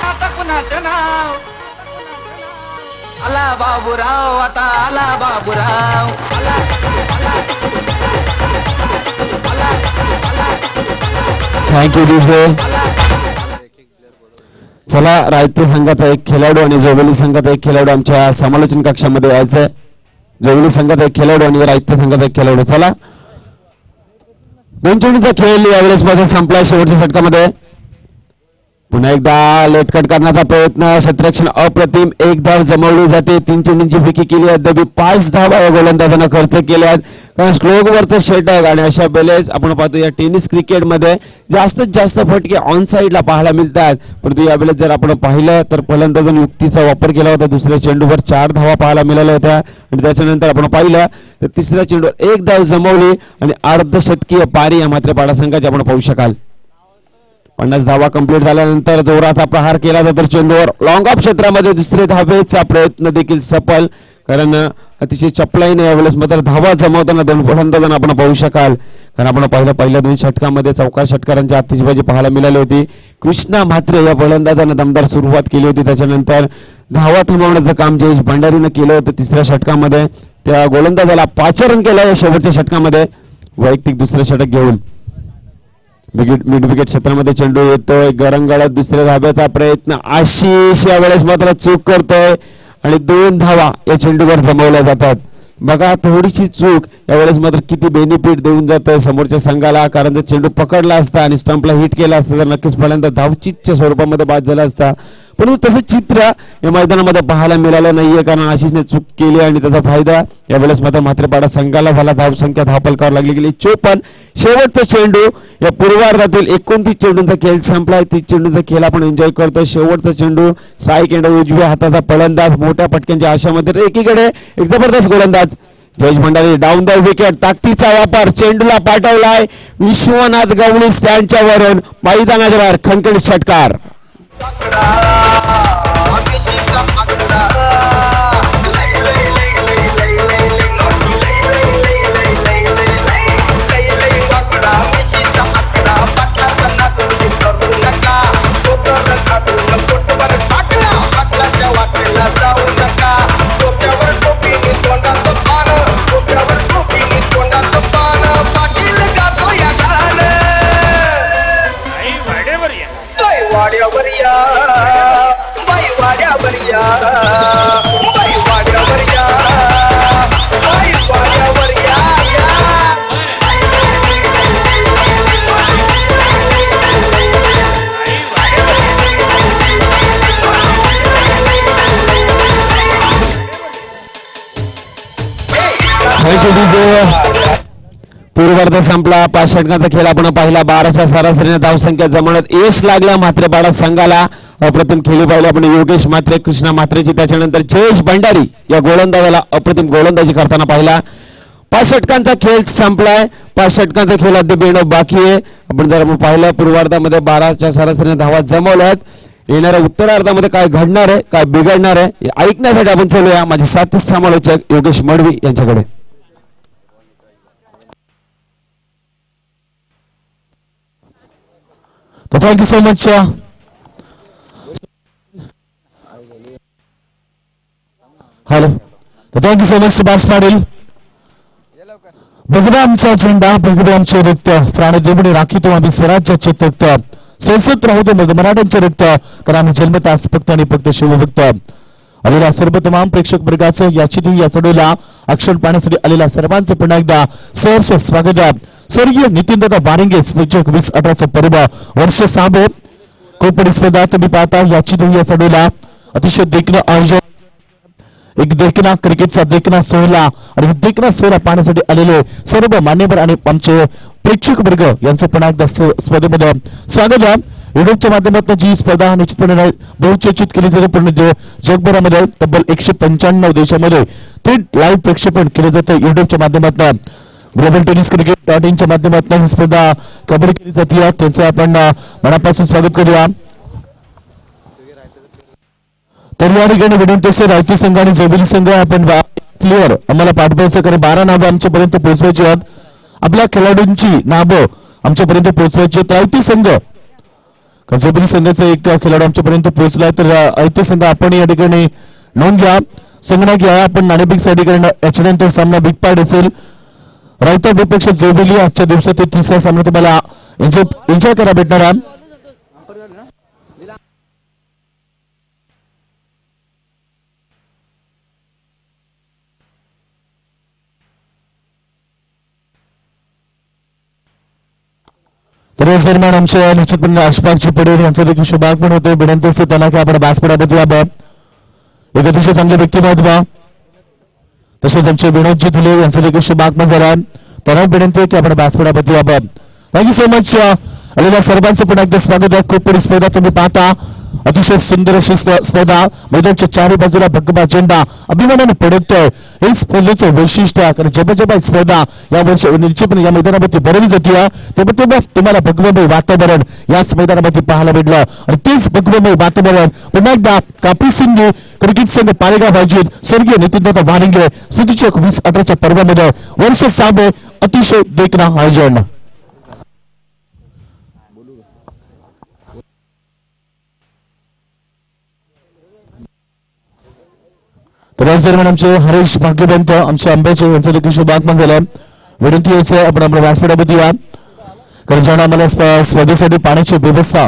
आता कुणाचं नाव आला बाबूराव, आता आला बाबूराव. Thank you DJ. चला रायते संघाचा एक खेळाडू आणि जोवली संघाचा एक खेळाडू आमच्या समालोचन कक्षामध्ये यायचंय. जोवली संघाचा एक खेळाडू आणि रायते संघाचा एक खेळाडू. चला 2 चेंडूचा खेळ यावेळेस मध्ये संपला. शेवटच्या षटकामध्ये पुन्हा एकदा लेट कट करण्याचा प्रयत्न. क्षेत्ररक्षण अप्रतिम. 1 धाव जमवली जाते. 3 चेंडूंची फेकी केली. अद्याप 5 धावा या गोलंदाजांना खर्च केल्यात कारण स्लोगवरचं षटक आणि अशा वेळेस आपण पाहतो या टेनिस क्रिकेटमध्ये जास्तीत जास्त फटके ऑन साईडला पाहायला मिळतात. परंतु यावेळेस जर आपण पाहिलं तर फलंदाजांनी युक्तीचा वापर केला होता. दुसऱ्या चेंडूवर 4 धावा पाहायला मिळाल्या होत्या आणि त्याच्यानंतर आपण पाहिलं तर तिसऱ्या चेंडूवर 1 धाव जमवली आणि अर्धशतकीय पारी या मात्र पाडा संघाची आपण पाहू शकाल. 50 धावा कंप्लीट झाल्यानंतर जोराचा प्रहार केला जातो चेंडूवर. लॉंग ऑफ क्षेत्रामध्ये दुसरे धावेचा प्रयत्न देखील सफल कारण अतिशय चपलाईने यावेळेस मात्र धावा जमवताना 2 फलंदाजांना आपण पाहू शकाल. कारण आपण पहिल्या 2 षटकामध्ये चौकार षटकारांची आतिषबाजी पाहायला मिळाली होती. कृष्णा म्हात्रे या फलंदाजानं दमदार सुरुवात केली होती. त्याच्यानंतर धावा थांबवण्याचं काम जयेश भंडारीनं केलं होतं. तिसऱ्या षटकामध्ये त्या गोलंदाजाला 5 रन केला या शेवटच्या षटकामध्ये वैयक्तिक दुसरे षटक घेऊन. मिड विकेट क्षेत्रामध्ये चेंडू येतोय. गरंगाळत दुसऱ्या धाब्याचा प्रयत्न. आशिष यावेळेस मात्र चूक करतोय आणि 2 धावा या चेंडूवर जमवल्या जातात. बघा थोडीशी चूक यावेळेस मात्र किती बेनिफिट देऊन जातोय समोरच्या संघाला कारण जर चेंडू पकडला असता आणि स्टंपला हिट केला असता तर नक्कीच फलंदाज धावचीतच्या स्वरूपामध्ये बाद झाला असता. परंतु तसं चित्र या मैदानामध्ये पाहायला मिळालं नाहीये कारण आशिषने चूक केली आणि त्याचा फायदा यावेळेस मात्र म्हात्रेपाडा संघाला झाला. धावसंख्या धावफलकावर लागली गेली 54. शेवटचा चेंडू या पूर्वार्धातील 29 चेंडूंचा खेळ संपलाय. 30 चेंडूंचा खेळ आपण एन्जॉय करतोय. शेवटचा चेंडू स्ट्राईक एंड उजव्या हाताचा फलंदाज मोठ्या पटक्यांच्या आशामध्ये एकीकडे एक जबरदस्त गोलंदाज Jayesh Bhandari down the wicket. ताकदीचा वापर चेंडूला पाठवलाय विश्वनाथ गवळी स्टँडच्या वरून मैदानाच्या बाहेर खणखणीत षटकार. पूर्वार्ध संपला. 5 षटकांचा खेळ आपण पाहिला. 12च्या सरासरीने धावसंख्या जमवण्यात यश लागला म्हात्रेपाडा संघाला. अप्रतिम खेळी पाहिले आपण योगेश म्हात्रे, कृष्णा म्हात्रेची, त्याच्यानंतर जयेश भंडारी या गोलंदाजाला अप्रतिम गोलंदाजी करताना पाहिला. 5 षटकांचा खेळ संपलाय. 5 षटकांचा खेळ अद्याप येणं बाकी आहे. आपण जर पाहिलं पूर्वार्धामध्ये 12च्या सरासरीने धावा जमवल्या आहेत. येणाऱ्या उत्तरार्धामध्ये काय घडणार आहे, काय बिघडणार आहे हे ऐकण्यासाठी आपण चलूया माझे साथी समालोचक योगेश मडवी यांच्याकडे. Thank you so much. Hello, thank you so much Subhash Patil. भगवानचा झेंडा, भगवानचे रक्त, प्राणदेवने राखी तो आम्ही स्वराज्याचे तख्त, संसद राहू दे मराठ्यांचे रक्त, कारण आम्ही जन्मताच फक्त आणि फक्त शिवभक्त. आलेल्या सर्व तमाम प्रेक्षक वर्गाचं याची या चढवला अक्षर पाहण्यासाठी आलेल्या सर्वांचं पुन्हा एकदा सहर्ष स्वागत. स्वर्गीय नितीनदादा वारिंगे स्मृती 2018 पर्व वर्ष 6 कोपडी स्पर्धा तुम्ही पाहता. याची या चढवला अतिशय देखणं आयोजन, एक देखना क्रिकेटचा देखना सोहळा आणि देखना सोहळा पाहण्यासाठी आलेले सर्व मान्यवर आणि आमचे प्रेक्षक वर्ग यांचं पुन्हा एकदा स्पर्धेमध्ये स्वागत आहे. युट्यूबच्या माध्यमातून जी स्पर्धा निश्चितपणे बहुचर्चित केली जाते. पूर्ण जगभरामध्ये तब्बल 195 देशामध्ये थेट लाईव्ह प्रक्षेपण केले जाते युट्यूबच्या माध्यमातून. ग्लोबल टेनिस क्रिकेट.in च्या माध्यमातून ही स्पर्धा कव्हर केली जाते. त्यांचं आपण मनापासून स्वागत करूया. तर या ठिकाणी विनंती असेल रायती संघ आणि जोबिली संघ आपण क्लिअर आम्हाला पाठवायचं, कारण 12 नावं आमच्यापर्यंत पोहोचवायची आहेत. आपल्या खेळाडूंची नावं आमच्यापर्यंत पोहोचवायची आहेत. रायती संघ, जोबिली संघाचा एक खेळाडू आमच्यापर्यंत पोहोचलाय, तर रायती संघ आपण या ठिकाणी नोंद घ्या, संगणक घ्या. आपण नाणेफेक साठी कारण याच्यानंतर सामना बिग पार्ट असेल. रायता विपक्ष जोबिली आजच्या दिवसात तिसरा सामना तुम्हाला एन्जॉय करा भेटणार आहे. तर या दरम्यान आमच्या निश्चितपणे आशपाकची पडेल यांचा देखील शुभागमन होते. विनंती असते त्यांना की आपण बासपडाबद्दल एक अतिशय चांगले व्यक्तिमत्व, तसेच आमचे विनोदजी धुले यांचा देखील शुभागमन झाला. त्यांना विनंती आहे की आपण बासपडाबद्दल. Thank you so much. आलेल्या सर्वांचं पुन्हा एकदा स्वागत आहे. कोपडी स्पर्धा तुम्ही पाहता, अतिशय सुंदर अशी स्पर्धा, मैदानाच्या चारही बाजूला भगवा झेंडा अभिमानाने पडतोय. हे स्पर्धेचं वैशिष्ट्य, कारण जेव्हा स्पर्धा या वर्षी निश्चितपणे या मैदानामध्ये भरवली जाते तेव्हा तुम्हाला भगवमय वातावरण याच मैदानामध्ये पाहायला भेटलं. आणि तेच भगवमय वातावरण पुन्हा एकदा कापी सिंधी क्रिकेट संघ पालेगाव आयोजित स्वर्गीय नितीनदादा वारिंगे स्मृती 2018 पर्वामध्ये वर्ष 6 अतिशय देखणं आयोजन. तर आज दरम्यान आमचे हरीश भाग्यवंत आमचे आंब्याचे यांचं देखील शुभागमन झालंय. विनंती यायचं आपण आपल्या व्यासपीठामध्ये या, कारण ज्यांना आम्हाला स्पर्धेसाठी पाण्याची व्यवस्था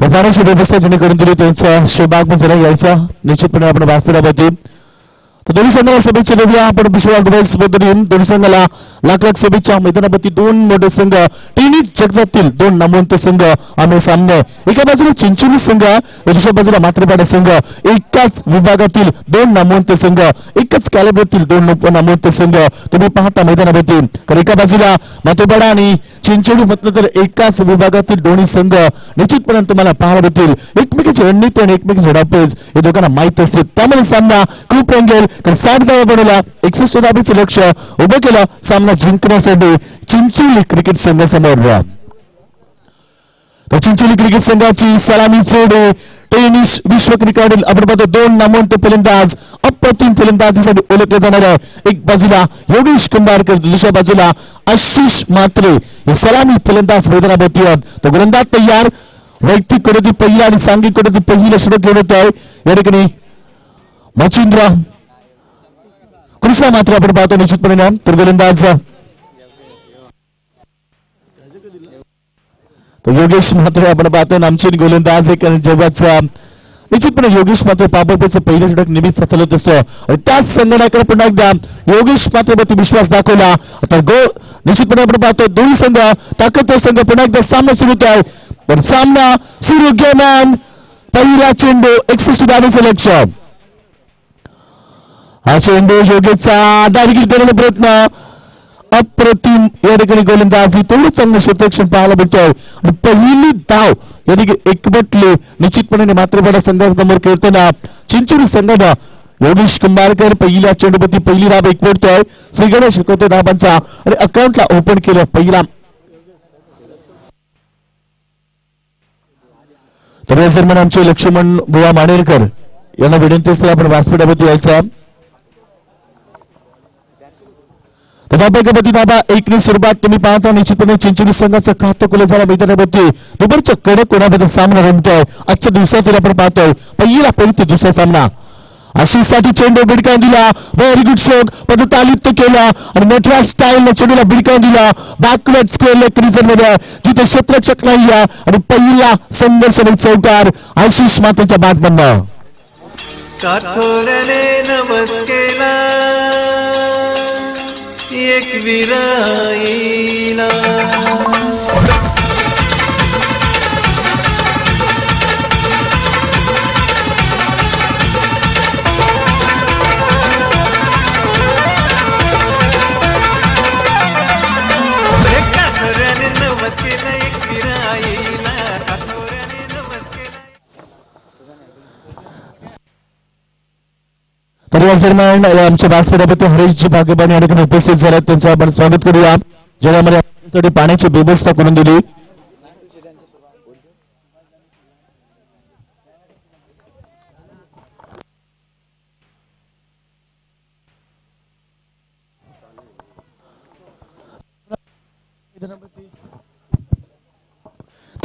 पाण्याची व्यवस्था ज्यांनी करून दिली त्यांचं शुभागमन झालं. यायचा निश्चितपणे आपण व्यासपीठामध्ये. तर दोन्ही संघाला शुभेच्छा देऊया आपण. दोन्ही संघाला लाख लाख शुभेच्छा. मैदानावरती 2 मोठे संघ, टेनिस जगतातील 2 नामवंत संघ आम्ही सामने. एका बाजूला चिंचोली संघ, दुसऱ्या बाजूला म्हात्रेपाडा संघ. एकाच विभागातील 2 नामवंत संघ, एकाच कॅलिबरतील 2 नामवंत संघ तुम्ही पाहता मैदानावरती. कारण एका बाजूला म्हात्रेपाडा आणि चिंचोली म्हटलं तर एकाच विभागातील दोन्ही संघ निश्चितपणे तुम्हाला पाहायला भेटतील. एकमेकाची रणनीती आणि एकमेकाची डावपेच हे दोघांना माहित असते. त्यामुळे सामना खूप रंगेल. कारण 60 धावा बनवला, 61 धावांचं लक्ष उभं केलं सामना जिंकण्यासाठी चिंचोली क्रिकेट संघासमोर. तर चिंचोली क्रिकेट संघाची सलामी जोडी टेनिस विश्व क्रिकेट आपण पाहतो 2 नामवंत फलंदाज, अप्रतिम फलंदाजीसाठी ओळखले जाणार आहे. एक बाजूला योगेश कुंभारकर, दुसऱ्या बाजूला आशिष म्हात्रे हे सलामी फलंदाज मैदानावरती आहेत. तो गोलंदाज तयार, वैयक्तिक कडे पहिला आणि सांघिक कडे पहिलं षटक घेऊन येत आहे. या ठिकाणी मचिंद्र कृष्णा मात्र आपण पाहतो निश्चितपणे. तर गोलंदाज योगेश म्हात्रे आपण पाहतो नामचीन गोलंदाज आहे. जेव्हाच निश्चितपणे योगेश म्हात्रे पापडपेचं पहिलं षटक नेहमीच सफल असतो आणि त्याच संघटनाकडे पुन्हा एकदा योगेश म्हात्रेवरती विश्वास दाखवला. तर निश्चितपणे आपण पाहतो दोन्ही संघ ताकदवर संघ पुन्हा एकदा सामना सुरू होत आहे. तर सामना सुरू गेमॅन पहिला चेंडू 61 धावांचं लक्ष. हा चेंडू योगेशचा दारीगीर देण्याचा प्रयत्न अप्रतिम या ठिकाणी गोलंदाजी तेवढं चांगलं क्षेत्ररक्षण पाहायला मिळतोय आणि पहिली धाव या ठिकाणी एकवटली निश्चितपणे मात्रपडा संघासमोर खेळताना चिंचोली संघानं योगेश कुंभारकर पहिल्या चेंडूपती पहिली धाव एकवटतोय. श्रीगणेश शिकवते धाबांचा आणि अकाउंटला ओपन केलं पहिला. तर जर म्हणून आमचे लक्ष्मण बुवा मानेरकर यांना विनंती असते आपण व्यासपीठावरती यायचा. धाबापैकी धाबा एकने सुरुवात तुम्ही पाहता निश्चितपणे चिंचोली संघाचा खातं खुलं झाला मैदानावरती दुपारच्या कडक कोणामध्ये सामना रंगतोय. आजच्या दिवसातील आपण पाहतोय पहिला ते दुसरा सामना आशिषसाठी चेंडू बिडकावून दिला. व्हेरी गुड शॉट पदतालित केला आणि मोठ्या स्टाईलने चेंडूला बिडकावून दिला बॅकवर्ड स्क्वेअर लेग रिजन मध्ये जिथे क्षेत्ररक्षक नाही आणि पहिला संघर्ष चौकार आशिष मातेच्या बॅटमधनं काठोऱ्याने नवस केला एक विराईला तर या दरम्यान आमच्या व्यासपीठावरती हरेशजी भाग्यबान या ठिकाणी उपस्थित झाले त्यांचं आपण स्वागत करूया ज्यामध्ये पाण्याची व्यवस्था करून दिली.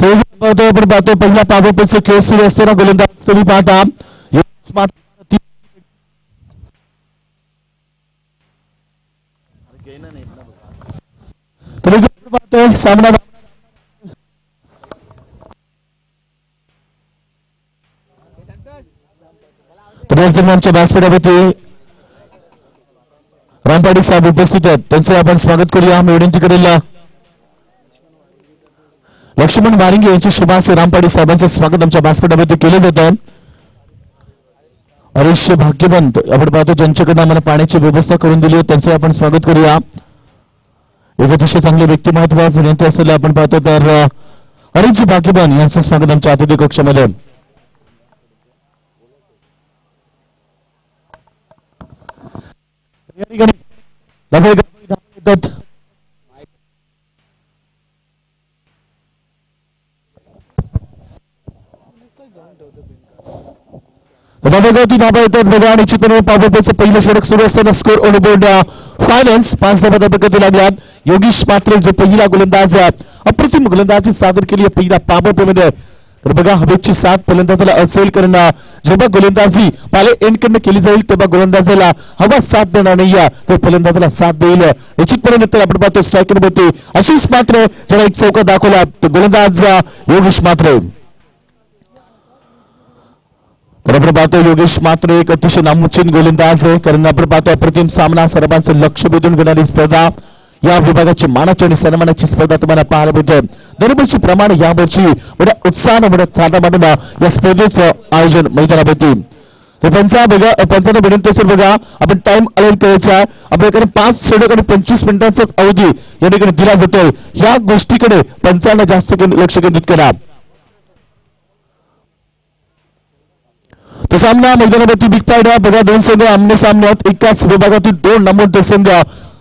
आपण पाहतो पहिला पावपेचा खेळ सुरू असताना गोलंदाज तुम्ही पाहता सामना दरम्यानच्या व्यासपीठावरती रामपाडी साहेब उपस्थित आहेत त्यांचं आपण स्वागत करूया. मी विनंती करेल लक्ष्मण वारिंगे यांचे शुभास रामपाडी साहेबांचं स्वागत आमच्या व्यासपीठावरती केलं जातं. हरीश भाग्यवंत आपण पाहतो ज्यांच्याकडनं आम्हाला पाण्याची व्यवस्था करून दिली त्यांचं आपण स्वागत करूया. एक अतिशय चांगले व्यक्तिमत्व विनंती असेल आपण पाहतो तर हरीश भाग्यवान यांचं स्वागत आमच्या अतिथी कक्षामध्ये. धाबा येतात बघा निश्चितपणे पावपेचं पहिलं षटक सुरू असताना स्कोर ऑन बोर्ड फायनान्स 5 धाबा पकड लागल्यात. योगेश मात्रे जो पहिला गोलंदाज अप्रतिम गोलंदाजी सादर केली पहिल्या पावपेमध्ये. तर बघा हवेची साथ फलंदाजाला असेल कारण जेव्हा गोलंदाजी पाले एंडकडनं केली जाईल तेव्हा गोलंदाजाला हवा साथ देणार नाही तर फलंदाजाला साथ देईल निश्चितपणे. नंतर आपण पाहतो स्ट्रायकरमध्ये आशिष मात्रे ज्याला एक चौका दाखवला गोलंदाज योगेश मात्रे. तर आपण पाहतो योगेश मात्रे एक अतिशय नामुच्चिन गोलंदाज आहे कारण आपण पाहतो अप्रतिम सामना सर्वांचं लक्ष वेधून घेणारी स्पर्धा या विभागाची मानाची आणि सन्मानाची स्पर्धा तुम्हाला पाहायला मिळते. दरवर्षी प्रमाणे यावर्षी मोठ्या उत्साहानं मोठ्या थाटामाटानं या स्पर्धेचं आयोजन मैदानावरती. पंचांना विनंती असेल बघा आपण टाइम अलाइन करायचा आपल्याकडे 5 षटक आणि 25 मिनिटांचाच अवधी या ठिकाणी दिला जातो. या गोष्टीकडे पंचांना जास्त लक्ष केंद्रित करा. तो सामना मैदानावरती बिग फाईट बघा दोन संघ आमने सामन्यात एकाच विभागातील 2 नामवंत संघ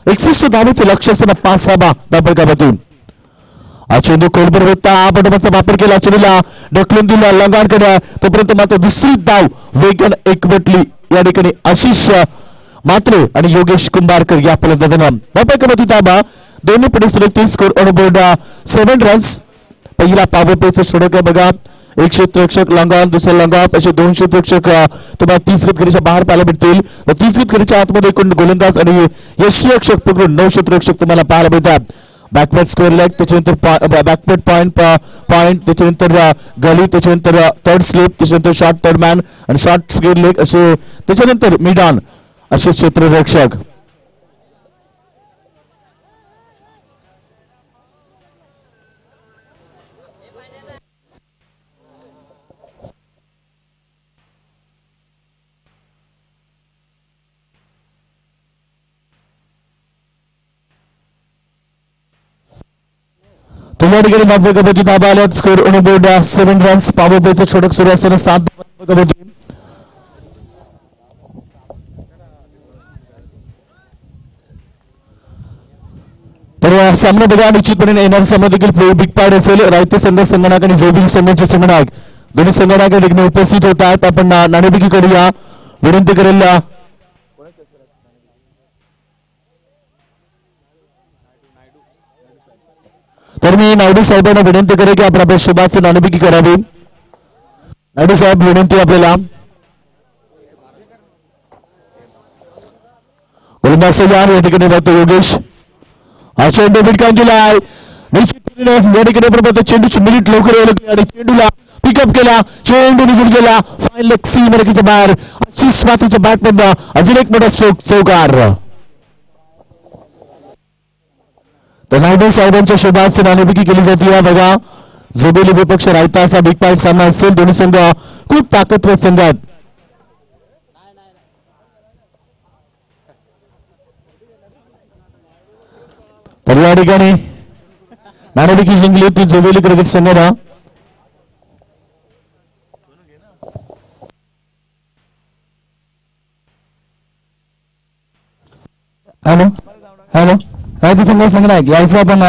61 धावेचं लक्ष असताना 5 धाबा दाबडगावातून चेंडू कोडबर होता बटमाचा वापर केला चेंडूला ढकलून दिला लंगाणकडे तोपर्यंत मात्र दुसरी धाव वेगन एकवटली या ठिकाणी आशिष मात्रे आणि योगेश कुंभारकर या फलंदाजांना दाबडगावाती धाबा दोन्ही पुढे स्कोर ऑन बोर्ड 7 रन्स. पहिला पावपेचं षटक आहे बघा एक क्षेत्ररक्षक लंगाण दुसरा लंगाप असे 2 क्षेत्ररक्षक तुम्हाला 30 गतगरीच्या बाहेर पाहायला भेटतील. 30 गतगरीच्या आतमध्ये एकूण गोलंदाज आणि यष्टीरक्षक पकडून 9 क्षेत्ररक्षक तुम्हाला पाहायला मिळतात. बॅकवर्ड स्क्वेअर लेग त्याच्यानंतर बॅकवर्ड पॉइंट त्याच्यानंतर गली त्याच्यानंतर थर्ड स्लिप त्याच्यानंतर शॉर्ट थर्ड मॅन आणि शॉर्ट स्क्वेअर लेग असे त्याच्यानंतर मिड ऑन असे क्षेत्ररक्षक. या ठिकाणी 90 कबड्डी धाबा आल्यात. Score on board 7 runs. Power प्लेचं षटक सुरू असताना 7 कबड्डी. तर सामना बघा निश्चितपणे येणारा सामना देखील बिग पार्ट असेल. रायते संघ संगणक आणि जोबिल संघाचे संगणक दोन्ही संघटक या ठिकाणी उपस्थित होतात. आपण नाणेफेकी करूया. विनंती करेल तर मी नायडू साहेबांना विनंती करेल की आपण आपल्या शुभाचं नाणेफेकी करावी. नायडू साहेब विनंती आपल्याला. गोलंदाज या ठिकाणी बघतो योगेश. चेंडू बिटकांजीला निश्चितपणे या ठिकाणी चेंडूची मिनिट लवकर ओळखली आणि चेंडूला पिकअप केला. चेंडू निघून गेला फाईन लेग सी मरकीच्या बाहेर. आशिष मातीच्या बॅटमधून अजून एक मोठा चौकार. तर नायडू साहेबांच्या शुभाची नाणेफेकी केली जाते. बघा जोबेली विपक्ष रायता असा बिग पार्ट सामना असेल. दोन्ही संघ खूप ताकदवर संघ आहेत. तर या ठिकाणी नाणेफेकी जिंकली ती जोबेली क्रिकेट संघाला. हॅलो हॅलो रायते संघ संघटक यायचं आपण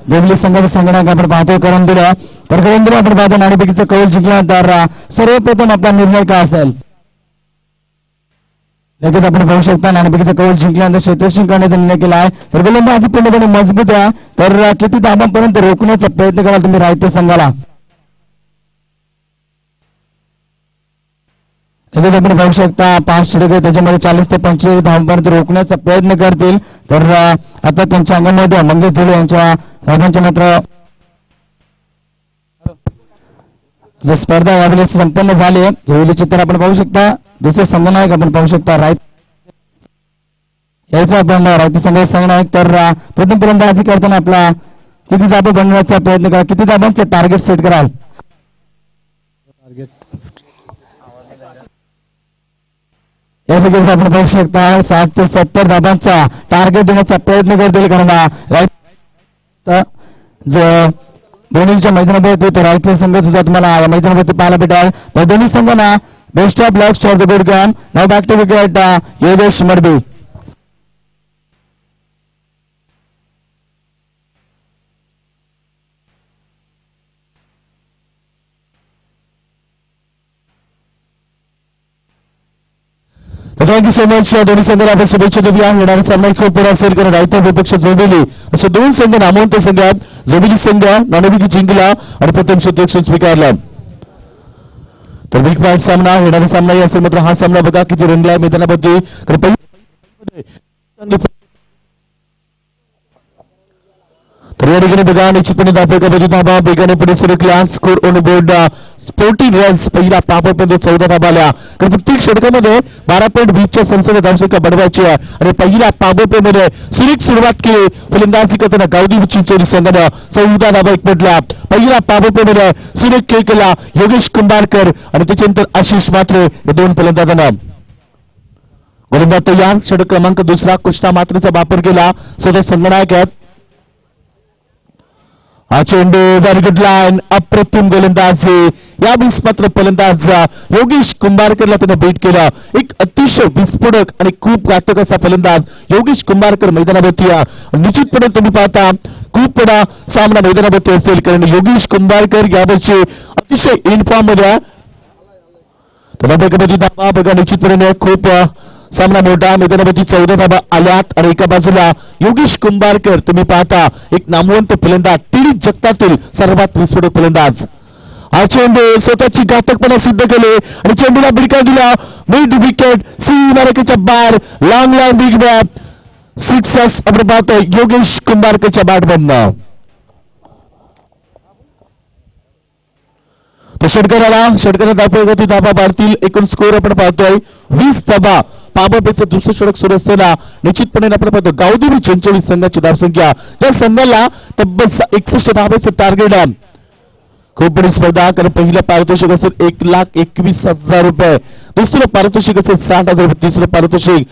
जोबली संघाचा संघटक आपण पाहतोय करंदुला. तर करंदुला आपण पाहतो नाणेफेकीचा कौल जिंकल्यानंतर सर्वप्रथम आपला निर्णय काय असेल लगेच आपण पाहू शकता. नाणेफेकीचा कौल जिंकल्यानंतर क्षेत्ररक्षण करण्याचा निर्णय केला आहे. तर गोलंदाजी पूर्णपणे मजबूत आहे. तर किती धावांपर्यंत रोखण्याचा प्रयत्न कराल तुम्ही रायते संघाला. आपण पाहू शकता 5 षटक त्याच्यामध्ये 40 ते 45 धावांपर्यंत रोखण्याचा प्रयत्न करतील. तर आता त्यांच्या अंगामध्ये मंगेश धुळे यांच्या धावांच्या मात्र स्पर्धा यावेळेस संपन्न झाली. जोडली चित्र आपण पाहू शकता. दुसरे संघनायक आपण पाहू शकता यायचा आपण रायते संघाचा संघनायक. तर प्रथम फलंदाजी करताना आपला किती धाबा बनवण्याचा प्रयत्न करा. किती धाबांचं टार्गेट सेट कराल. या सगळ्यात आपण पाहू शकता 60 ते 70 धाबांचा टार्गेट देण्याचा प्रयत्न करतील. कारण दोन्हीच्या मैदानावरती तर रायते संघ सुद्धा तुम्हाला या मैदानावरती पाहायला भेटेल. तर दोन्ही संघांना best of luck for the good game. Now back to wicket Yogesh Madbi. Thank you so much. दोन्ही संघाला आपण शुभेच्छा देऊया. येणारा सामना खूप पुढे असेल कारण रायता विपक्ष जोबेली असे दोन संघ नामवंत संघ आहेत. जोबेली संघ नाणेफेकी जिंकला आणि प्रथम क्षेत्ररक्षण स्वीकारला. तर बिग पॉइंट सामना येणारा सामना असेल. मात्र हा सामना बघा किती रंगला मैदानामध्ये. तर या ठिकाणी बघा निश्चितपणे धाबा वेगाने पुढे सरकला. Score on board 14 runs. पहिला पापमध्ये 14 धाबा आल्या. कारण प्रत्येक षटकामध्ये 12.20च्या संसर्ग धावसंख्या बनवायची आहे आणि पहिला पाबोपेमध्ये सुरेख सुरुवात केली. फलंदाजी करताना गावदेवी चिंचोली संघाने 14 धाबा एकवटल्या. पहिला पाबोपेमध्ये सुरेख खेळ केला योगेश कुंभारकर आणि त्याच्यानंतर आशिष मात्रे या दोन फलंदाजांना. गोलंदाज तयार. षटक क्रमांक दुसरा कृष्णा मात्रेचा वापर केला. स्वतः संघनायक आहेत. हा चेंडू व्हेरी गुड लाईन. अप्रतिम गोलंदाजी. यावेळेस मात्र फलंदाज योगेश कुंभारकरला त्याने बीट केलं. एक अतिशय विस्फोटक आणि खूप घातक असा फलंदाज योगेश कुंभारकर मैदानावरती. निश्चितपणे तुम्ही पाहता खूप मोठा सामना मैदानावरती असेल कारण योगेश कुंभारकर यावर्षी अतिशय इनफॉर्म मध्ये. धाबा बघा निश्चितपणे खूप सामना मोठा. मैदानावरती 14 धाबा आल्यात आणि एका बाजूला योगेश कुंभारकर तुम्ही पाहता एक नामवंत फलंदाज. टीडी जगतातील सर्वात विस्फोटक फलंदाज. हा चेंडू स्वतःची घातकपणा सिद्ध केले आणि चेंडूला बिडका दिला. मिड विकेट सी मार्केटच्या बाहेर. लॉंग बिग बॅट 6 आपण पाहतोय योगेश कुंभारकरच्या बॅटमधनं. षटकाला धाबा पाडतील. एकूण स्कोर आपण पाहतोय 20 धाबा. पाबापेचं दुसरं षटक सुरू असताना निश्चितपणे आपण पाहतो गावदेवी चिंचोली संघाची धावसंख्या त्या संघाला तब्बल 61 धाब्याचं टार्गेट आहे. खूप मोठी स्पर्धा कारण पहिलं पारितोषिक असेल 1,21,000 रुपये. दुसरं पारितोषिक असेल 60,000 रुपये. तिसरं पारितोषिक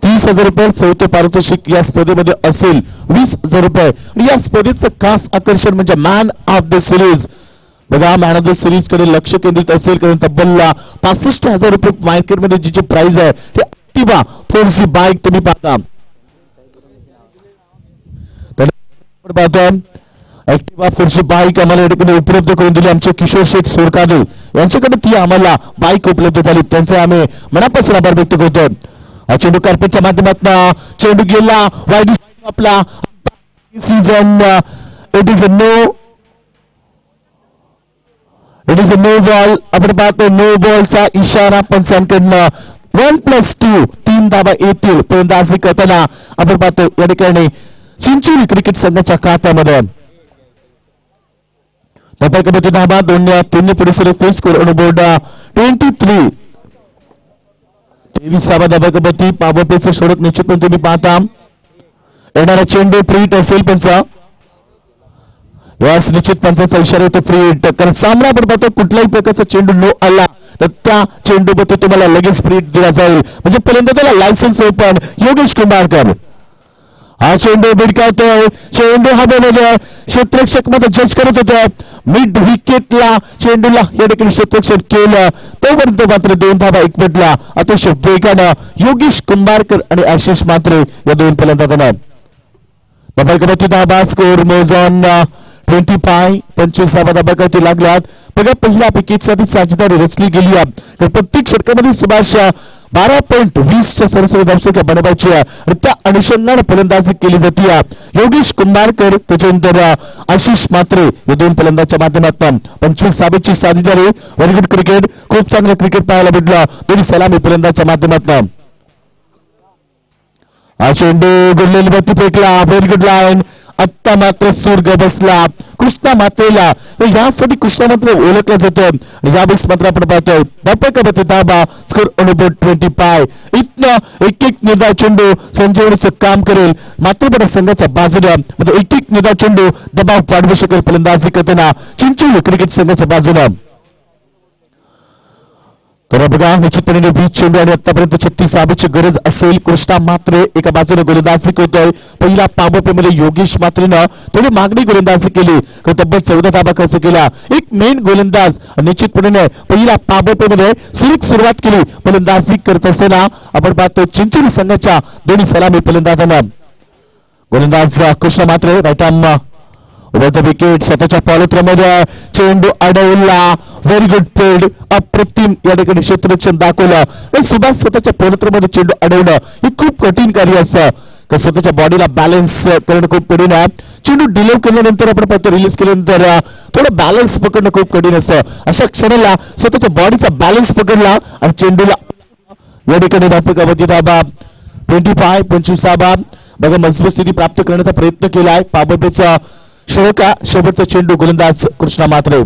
30,000 रुपये चौथे पारितोषिक या स्पर्धेमध्ये असेल 20,000 रुपये. आणि या स्पर्धेचं खास आकर्षण म्हणजे मॅन ऑफ द सिरीज. बघा मॅन ऑफ द सिरीज कडे लक्ष केंद्रित असेल कारण तब्बल 65,000 रुपये मार्केटमध्ये जी प्राइस आहे ते ऍक्टिवा 4C बाईक तुम्ही पाहता. ऍक्टिवा 4C बाईक आम्हाला या ठिकाणी उपलब्ध करून दिली आमचे किशोर शेठ सोरकादे यांच्याकडे ती आम्हाला बाईक उपलब्ध झाली त्यांचे आम्ही मनापासून आभार व्यक्त करतो. चेंडू कार्पेटच्या माध्यमातून चेंडू गेला वाईड आपला सीझन it is a no ball. आपण पाहतो नो बॉलचा इशारा पंचांकडनं 1+2 3 धावा येतील. फलंदाजी करताना आपण पाहतो या ठिकाणी चिंचोली क्रिकेट संघाच्या खात्यामध्ये कबड्डी धावा 2-3 पुढे सरकते. Score on board 23. 23 धावा कबड्डी पावरपेचं षटक निश्चितपणे तुम्ही पाहता. येणारा चेंडू फ्रीट असेल पंचा यास निश्चित पंचाचा इशारा येतो फ्रीट. कारण सामना आपण पाहतो कुठल्याही प्रकारचा चेंडू नो आला तर त्या चेंडूमध्ये तुम्हाला लगेच फ्रीट दिला जाईल. म्हणजे फलंदाजाला लायसन्स ओपन. योगेश कुंभारकर हा चेंडू भिडकावतोय. चेंडू हवेमध्ये क्षेत्ररक्षक मध्ये जज करत होते. मिड विकेटला चेंडूला या ठिकाणी क्षेत्ररक्षक केलं तोपर्यंत मात्र 2 धावा एकवटल्या अतिशय वेगानं योगेश कुंभारकर आणि आशिष म्हात्रे या 2 फलंदाजांना. कबड्डी धावा स्कोर मोजॉन 25 धावा लागल्यात. बघा पहिल्या विकेटसाठी साजेदारी रचली गेली आहे तर प्रत्येक षटकामध्ये सुभाष 12.20च्या सरासरी धावसंख्या बनवायची आहे आणि त्या अनुषंगाने फलंदाजी केली जाते. योगेश कुंभारकर त्याच्यानंतर आशिष म्हात्रे या 2 फलंदाजाच्या माध्यमातून 25 धावेची साजेदारी. Very good cricket. खूप चांगलं क्रिकेट पाहायला भेटलं दोन्ही सलामी फलंदाजाच्या माध्यमातून. हा चेंडू गुडलेली फेकला. Very good line. आत्ता मात्र सूर्ग बसला कृष्णा मात्रेला. यासाठी कृष्णा मात्र ओळखला जातो आणि यावेळेस मात्र आपण पाहतोय कबड्डी धावा स्कोर ऑन बोर्ड 25. इथनं एक निर्धाव चेंडू संजीवनीचं काम करेल मात्र संघाच्या बाजूने म्हणजे एक निर्धाव चेंडू दबाव वाढवू शकेल फलंदाजी करताना चिंचोली क्रिकेट संघाच्या बाजूने. तर बघा निश्चितपणे 20 चेंडू आणि आतापर्यंत 36 धावेची गरज असेल. कृष्णा मात्रे एका बाजूने गोलंदाजी करतोय. पहिला पॉवर प्ले मध्ये योगेश मात्रेनं थोडी मागणी गोलंदाजी केली तब्बल 14 धावा खर्च केला. एक मेन गोलंदाज निश्चितपणे पहिला पॉवर प्ले मध्ये सुरुवात केली फलंदाजी करत असताना आपण पाहतो चिंचोली संघाच्या दोन्ही सलामी फलंदाजांना. गोलंदाज कृष्णा मात्रे राईट आर्म विकेट स्वतःच्या पॉलित्रमध्ये चेंडू अडवला. Very good field. अप्रतिम या ठिकाणी क्षेत्ररक्षण दाखवलं. सुभाष स्वतःच्या पॉलित्रमध्ये चेंडू अडवणं हे खूप कठीण कार्य असतं. स्वतःच्या बॉडीला बॅलन्स करणं खूप कठीण आहे. चेंडू डिलीव्ह केल्यानंतर आपण पाहतो रिलीज केल्यानंतर थोडं बॅलन्स पकडणं खूप कठीण असतं. अशा क्षणाला स्वतःच्या बॉडीचा बॅलन्स पकडला आणि चेंडूला या ठिकाणी कबड्डी धावा 25 धावा. बघा मजबूत स्थिती प्राप्त करण्याचा प्रयत्न केलाय पाबतेचा षटका. शेवटचा चेंडू गोलंदाज कृष्णा मात्रे.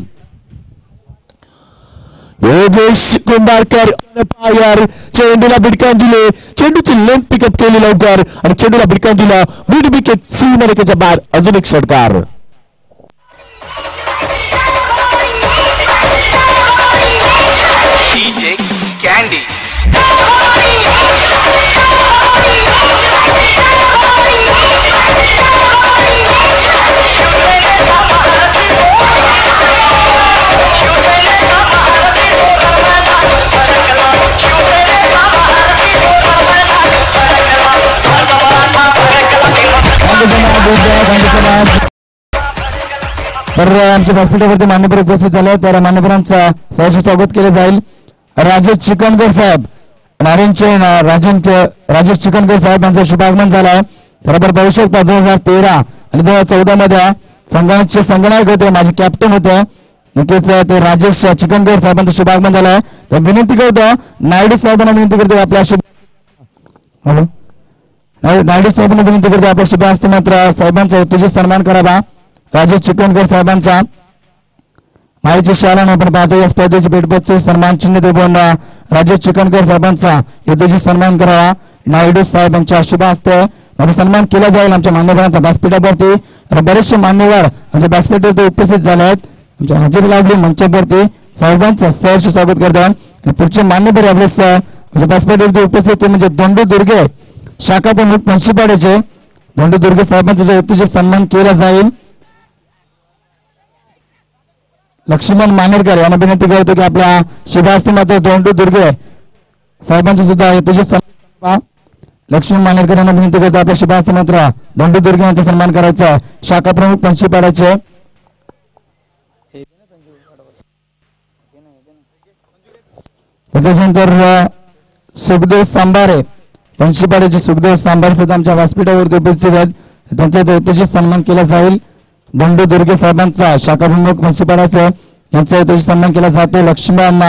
योगेश कुंभारकर पायर चेंडूला भिडकावून दिले. चेंडूची लेंथ पिकअप केली लवकर आणि चेंडूला भिडकावून दिला मिड विकेट सीमारेषेच्या बाहेर. अजून एक षटकार. कॅन्डी तर आमच्या व्यासपीठावरती मान्यवर उपस्थित झाले तर मान्यवरांचं सहर्ष स्वागत केले जाईल. राजेश चिकनकर साहेब नारायणचे राजेश चिकनकर साहेब यांचं शुभागमन झालंय. बरोबर पाहू शकता 2013 आणि 2014 मध्ये संघाचे संघनायक होते माझे कॅप्टन होते नक्कीच ते राजेश चिकनकर साहेबांचं शुभागमन झालंय. तर विनंती करतो नायडू साहेबांना विनंती करतो आपल्या नायडू साहेबांना विनंती करतो आपल्या शुभ हस्ते मात्र साहेबांचा तुझे सन्मान करावा. राजेश चिकनकर साहेबांचा माहिती शाळाने आपण पाहतो या स्पर्धेची भेटवस्तू सन्मान चिन्ह देऊन राजेश चिकनकर साहेबांचा हेतूची सन्मान करावा. नायडू साहेबांच्या शुभ हस्ते माझा सन्मान केला जाईल. आमच्या मान्यवरांचा व्यासपीठावरती बरेचसे मान्यवर आमच्या व्यासपीठावरती उपस्थित झाले आहेत. आमच्या हजेरी लावली मंचावरती साहेबांचं सहर्ष स्वागत करतो. आणि पुढचे मान्यवर यावेळेस म्हणजे व्यासपीठावरती उपस्थित म्हणजे दोंडू दुर्गे शाखा प्रमुख पंचपाड्याचे धोंडुदुर्गे साहेबांचा यथोचित सन्मान केला जाईल। लक्ष्मण मानेरकर यांना विनंती करतो की आपल्या शुभ हस्ते मात्र धोंडुदुर्गे साहेबांचा सुद्धा यथोचित सन्मान। लक्ष्मण मानेरकर यांना विनंती करतो आपल्या शुभ हस्ते मात्र धोंडुदुर्गे यांचा सन्मान करायचा आहे। शाखा प्रमुख पंचपाड्याचे त्याच्यानंतर सुखदेव सांबारे पंचपाड्याचे सुखदेव सांबारे सुद्धा आमच्या व्यासपीठावरती उपस्थित आहेत। त्यांचा यथोचित सन्मान केला जाईल। धोंडुदुर्गे साहेबांचा शाखा प्रमुख पंचपाड्याचा यांचा यथोचित सन्मान केला जातो। लक्ष्मण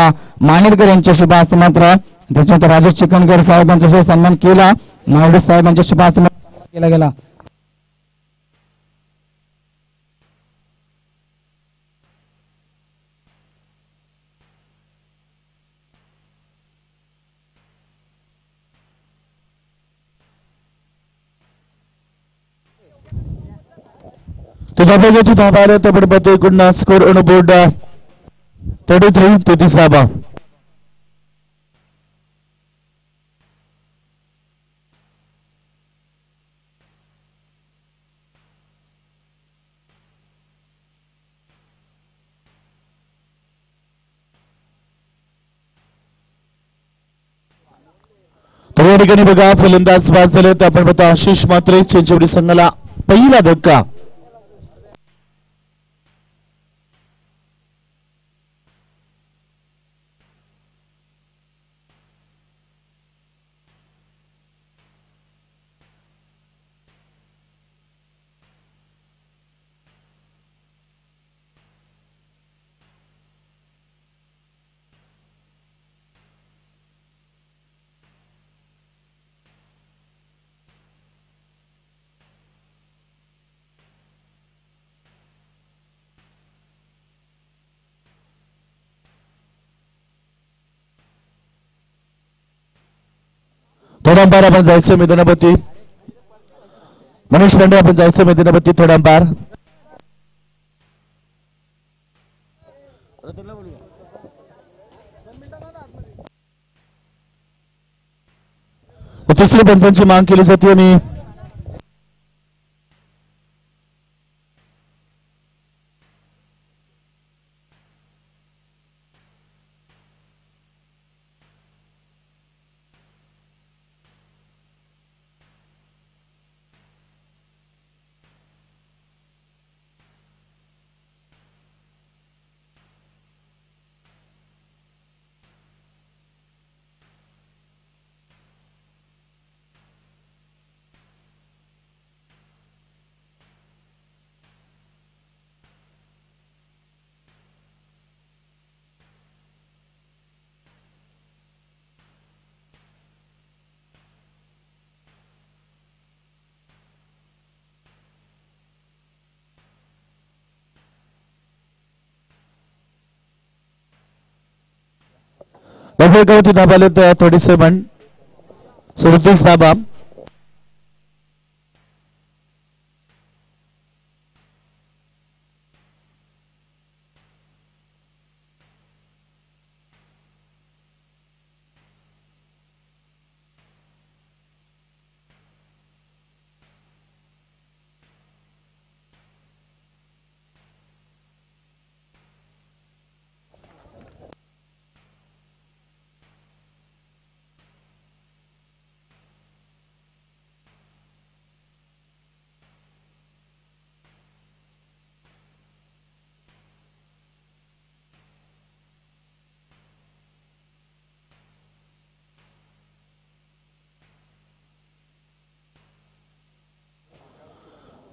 मानेरकर यांच्या शुभ हस्ते मात्र त्याच्यानंतर राजेश चिकनकर साहेबांचा सन्मान केला। नायडू साहेबांच्या शुभ हस्ते केला गेला। धाब्याची धाबा आल्या तर आपण एकूण स्कोर ऑन बोर्ड 33 धाबा। तर या ठिकाणी बघा फलंदाज बाद झाले तर आपण बघतो आशिष म्हात्रे चिंचवली संघाला पहिला धक्का। थोडा अंपायर आपण जायचं मैदानावरती। मनीष पांडे आपण जायचं मैदानावरती थोडा अंपायर। तिसरी पंचांची मांग केली जाते आणि धाब्यावरती धाबा आले तर 37 धाबा।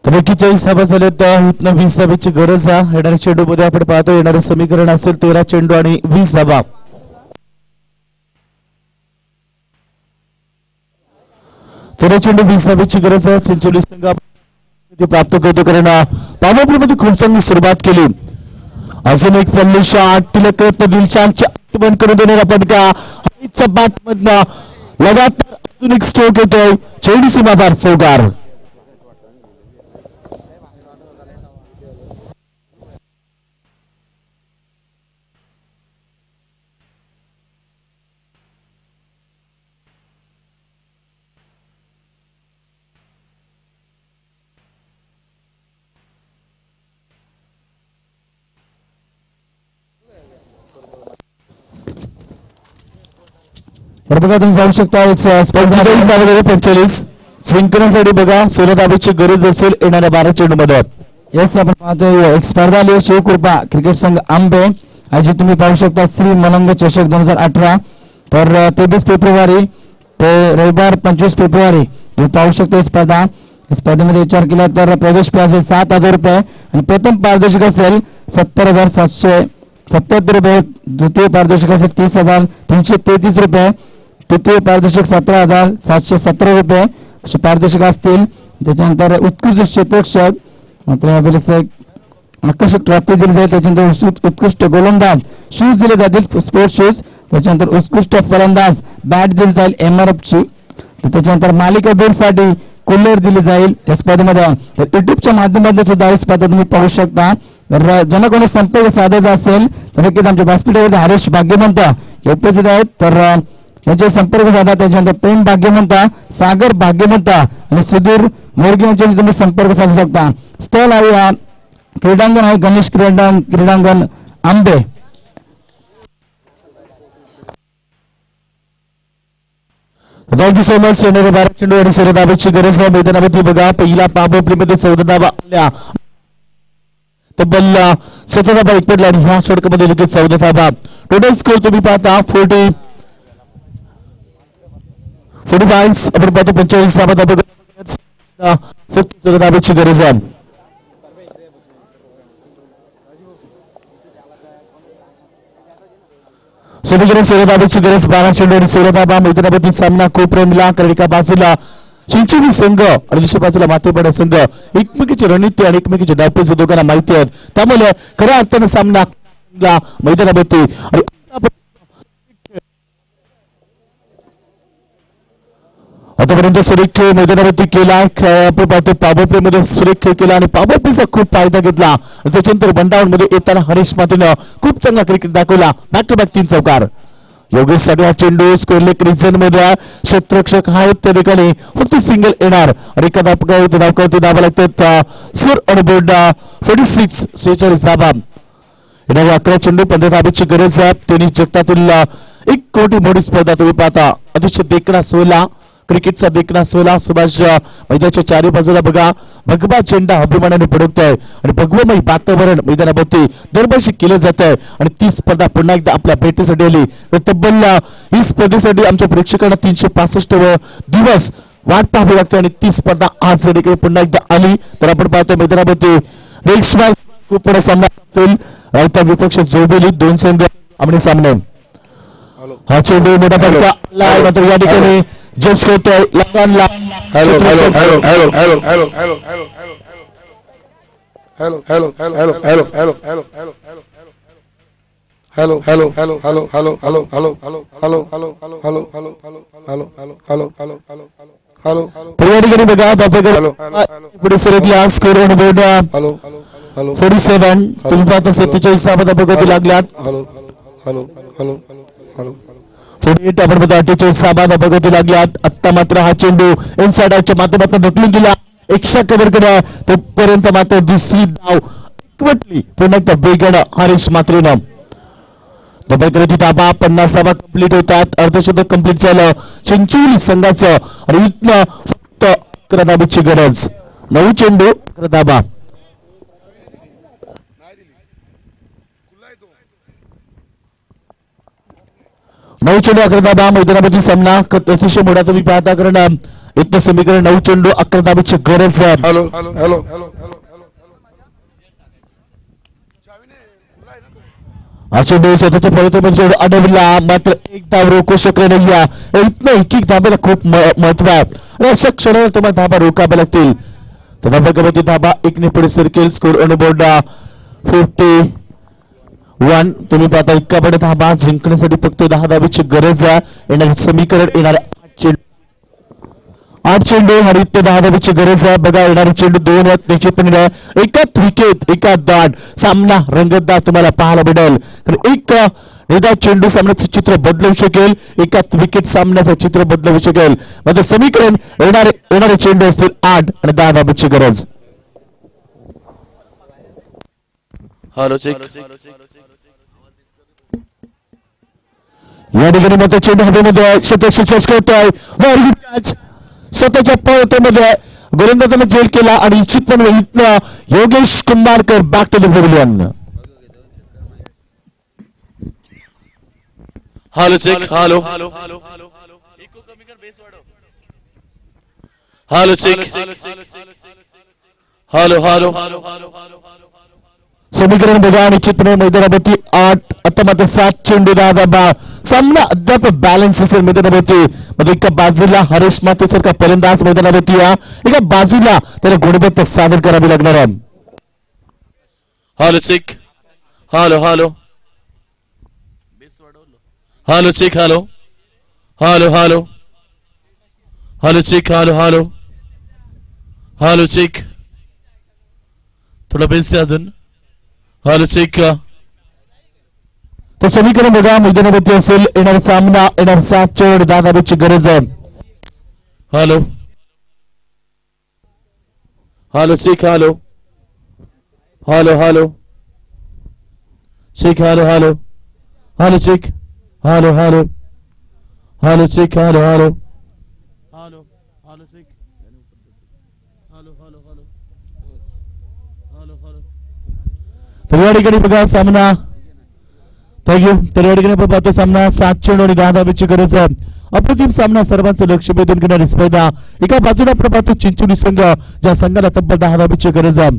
तर 41 धाबा झाले तर इथनं 20 धाब्याची गरज आहे। येणाऱ्या चेंडू मध्ये आपण पाहतो येणारे समीकरण असेल 13 चेंडू आणि 20 धाबा। 13 चेंडू 20 धाब्याची गरज आहे। चिंचवली संघ प्राप्त करतो कारण पावभाजीमध्ये खूप चांगली सुरुवात केली। अजून एक पल्लू शॉट तिलक दिलशानच्या बंद करून देणारा फटका हाईटच्या बॅट मधनं लगातार अजून एक स्ट्रोक येतोय। चेंडू सीमा पार चौकार। तर बघा तुम्ही पाहू शकता एक स्पर्धा 45 धावा 45 जिंकण्यासाठी बघा 16 धावेची गरज असेल येणाऱ्या 12 चेंडूमध्ये. येस आपण पाहतोय एक स्पर्धा आली शिवकृपा क्रिकेट संघ आंबे आयोजित तुम्ही पाहू शकता श्री मलंग चषक 2018. तर 23 फेब्रुवारी ते रविवार 25 फेब्रुवारी तुम्ही पाहू शकता स्पर्धा. स्पर्धेमध्ये विचार केला तर प्रवेश फी असेल 7,000 रुपये आणि प्रथम पारदर्शक असेल 70,777 रुपये. द्वितीय पारदर्शक असेल 30,333 रुपये. तृतीय पारदर्शक 17,717 रुपये असे पारदर्शक असतील. त्याच्यानंतर उत्कृष्ट क्षेत्ररक्षक मात्र यावेळेस आकर्षक ट्रॉफी दिली जाईल. त्याच्यानंतर उत्कृष्ट गोलंदाज शूज दिले जातील स्पोर्ट्स शूज. त्याच्यानंतर उत्कृष्ट फलंदाज बॅट दिली जाईल MRFची. त्याच्यानंतर मालिका बीरसाठी कूलर दिली जाईल या स्पर्धेमध्ये. तर युट्यूबच्या माध्यमातून सुद्धा ही स्पर्धा तुम्ही पाहू शकता. ज्यांना कोणी संपर्क साधायचा असेल तर नक्कीच आमच्या व्यासपीठावरती हरेश भाग्यवंत उपस्थित आहेत. तर त्यांचे संपर्क साधा. त्याच्यानंतर प्रेम भाग्यवंत सागर भाग्यवंत आणि सुधीर मोरगे यांच्याशी तुम्ही संपर्क साधू शकता. स्थळ आहे क्रीडांगण आहे गणेश क्रीडांगण आंबे. Thank you so much. येणारे 12 चेंडू आणि 16 धावेची गरज आहे मैदानामध्ये बघा. पहिला पावरप्लेमध्ये 14 धावा आल्या तब्बल 17 धावा एकपटल्या आणि ह्या षटकामध्ये लगेच 14 धावा. टोटल स्कोर तुम्ही पाहता 45 आपण पाहतो 45 धावा फक्त 14 धावेची गरज आहे. समीकरण 16 धावेची गरज 12 चेंडू आणि 16 धावा. मैदानामध्ये सामना खूप रंगला कारण एका बाजूला चिंचोली संघ आणि दुसऱ्या बाजूला मातेपाडा संघ एकमेकीचे रणनीती आणि एकमेकीचे डावपेच दोघांना माहिती आहेत. त्यामुळे खऱ्या अर्थाने सामना मैदानामध्ये आणि आतापर्यंत सुरेख खेळ मैदानावरती केला. आपण पाहतो पॉवर प्ले मध्ये सुरेख खेळ केला आणि पॉवर प्लेचा खूप फायदा घेतला. त्याच्यानंतर बंडावर मध्ये येताना हरीश मातेनं खूप चांगला क्रिकेट दाखवला. बॅक टू बॅक 3 चौकार. योगेश साठी हा चेंडू स्क्वेअर लेग रिजन मध्ये क्षेत्ररक्षक आहेत त्या ठिकाणी फक्त सिंगल येणार आणि एका धावकावरती धावा लागतात. स्कोर ऑन बोर्ड 46 धावा. येणाऱ्या 11 चेंडू 15 धावेची गरज आहे. टेनिस जगतातील एक कोटी मोठी स्पर्धा तुम्ही पाहता. अतिशय देखणा सोहळा क्रिकेटचा देखणा सोहळा. सुभाष मैदानाच्या चारी बाजूला बघा भगवा झेंडा अभिमानाने फडकतोय आणि भगवमय वातावरण मैदानावरती दरवर्षी केलं जात आहे आणि ती स्पर्धा पुन्हा एकदा आपल्या भेटीसाठी आली. तर तब्बल ही स्पर्धेसाठी आमच्या प्रेक्षकांना 365 दिवस वाट पाहावी लागते आणि ती स्पर्धा आज पुन्हा एकदा आली. तर आपण पाहतो मैदानावरती खूप मोठा सामना असेल. रायता विपक्ष जोडलेली 2 संघ आमने सामने. हा चेंडू मोठा फटका मात्र या ठिकाणी जज करतोय लगानला. या ठिकाणी बघा पुढे सरकला. Score on board 47. तुम्ही पाहता 47 धावा बघावी लागल्यात. 48 आपण बघा 48 धावा बघावी लागल्यात. आत्ता मात्र हा चेंडू इनसाइडच्या माध्यमातून ढकलून दिला. 100 कव्हर करा तोपर्यंत मात्र दुसरी धाव एकवटली पुन्हा एकदा वेगानं हरीश मात्रेनं. दबाईकडे धावा 50 धावा कंप्लीट होतात. अर्धशतक कंप्लीट झालं चिंचोली संघाचं आणि इथनं फक्त 11 धावेची गरज. 9 चेंडू 11 धावा. 9 चेंडू 11 धावा. मैदानामध्ये सामना अतिशय मोठा तुम्ही पाहता कारण इथं समीकरण 9 चेंडू 11 धावेची गरज आहे. हा चेंडू स्वतःच्या प्रयत्नामध्ये अडवला मात्र एक धाव रोखू शकले नाही. इथनं एक धाब्याला खूप महत्व आहे आणि अशा क्षणाला तुम्हाला धाबा रोखाव्या लागतील. तर धाबामध्ये धाबा 1 ने पुढे सरकेल. Score on board 51. तुम्ही पाहता एकाकडे धाबा जिंकण्यासाठी फक्त 10 धावेची गरज आहे. येणारे समीकरण येणारे 8 चेंडू आणि 10 धावेची गरज आहे. बघा येणारे चेंडू 2 आहेत निश्चितपणे. एकाच विकेट एका दाट सामना रंगतदार तुम्हाला पाहायला भेटेल. तर एक निर्धार चेंडू सामन्याचं चित्र बदलवू शकेल. एकाच विकेट सामन्याचं चित्र बदलवू शकेल. मात्र समीकरण येणारे चेंडू असतील 8 आणि 10 धावेची गरज. Hello check. या ठिकाणी मात्र चेंडू हवेमध्ये शतक करतोय. Very good catch. स्वतःच्या पळतेमध्ये गोलंदाजाने झेल केला आणि निश्चितपणे इथनं Yogesh Kumbharkar back to the pavilion. Hello check. Hello hello check. Hello समीकरण बघा. निश्चितपणे मैदानावरती 8 आता मात्र 7 चेंडू 10 धावा. सामना अद्याप बॅलन्स असेल मैदानावरती. म्हणजे एका बाजूला हरेश माते सारखा फलंदाज मैदानावरती या, एका बाजूला त्याला गुणवत्ता सादर करावी लागणार आहे. Hello check. Hello check. Hello check. Hello check. थोडा बेंच द्या अजून. Hello check. तर समीकरण बघा. मैदानावरती असेल येणारा सामना. येणार 7 चेंडू 10 धावेची गरज आहे. Hello check. Hello check. Hello check. Hello check. तर या ठिकाणी बघा सामना. थँक्यू. तर या ठिकाणी आपण पाहतो सामना 7 चेंडू आणि 10 धावेची गरज आहे. अप्रतिम सामना. सर्वांचं लक्ष वेधून घेणारी स्पर्धा. एका बाजूला आपण पाहतो चिंचोली संघ, ज्या संघाला तब्बल 10 धावेची गरज आहे.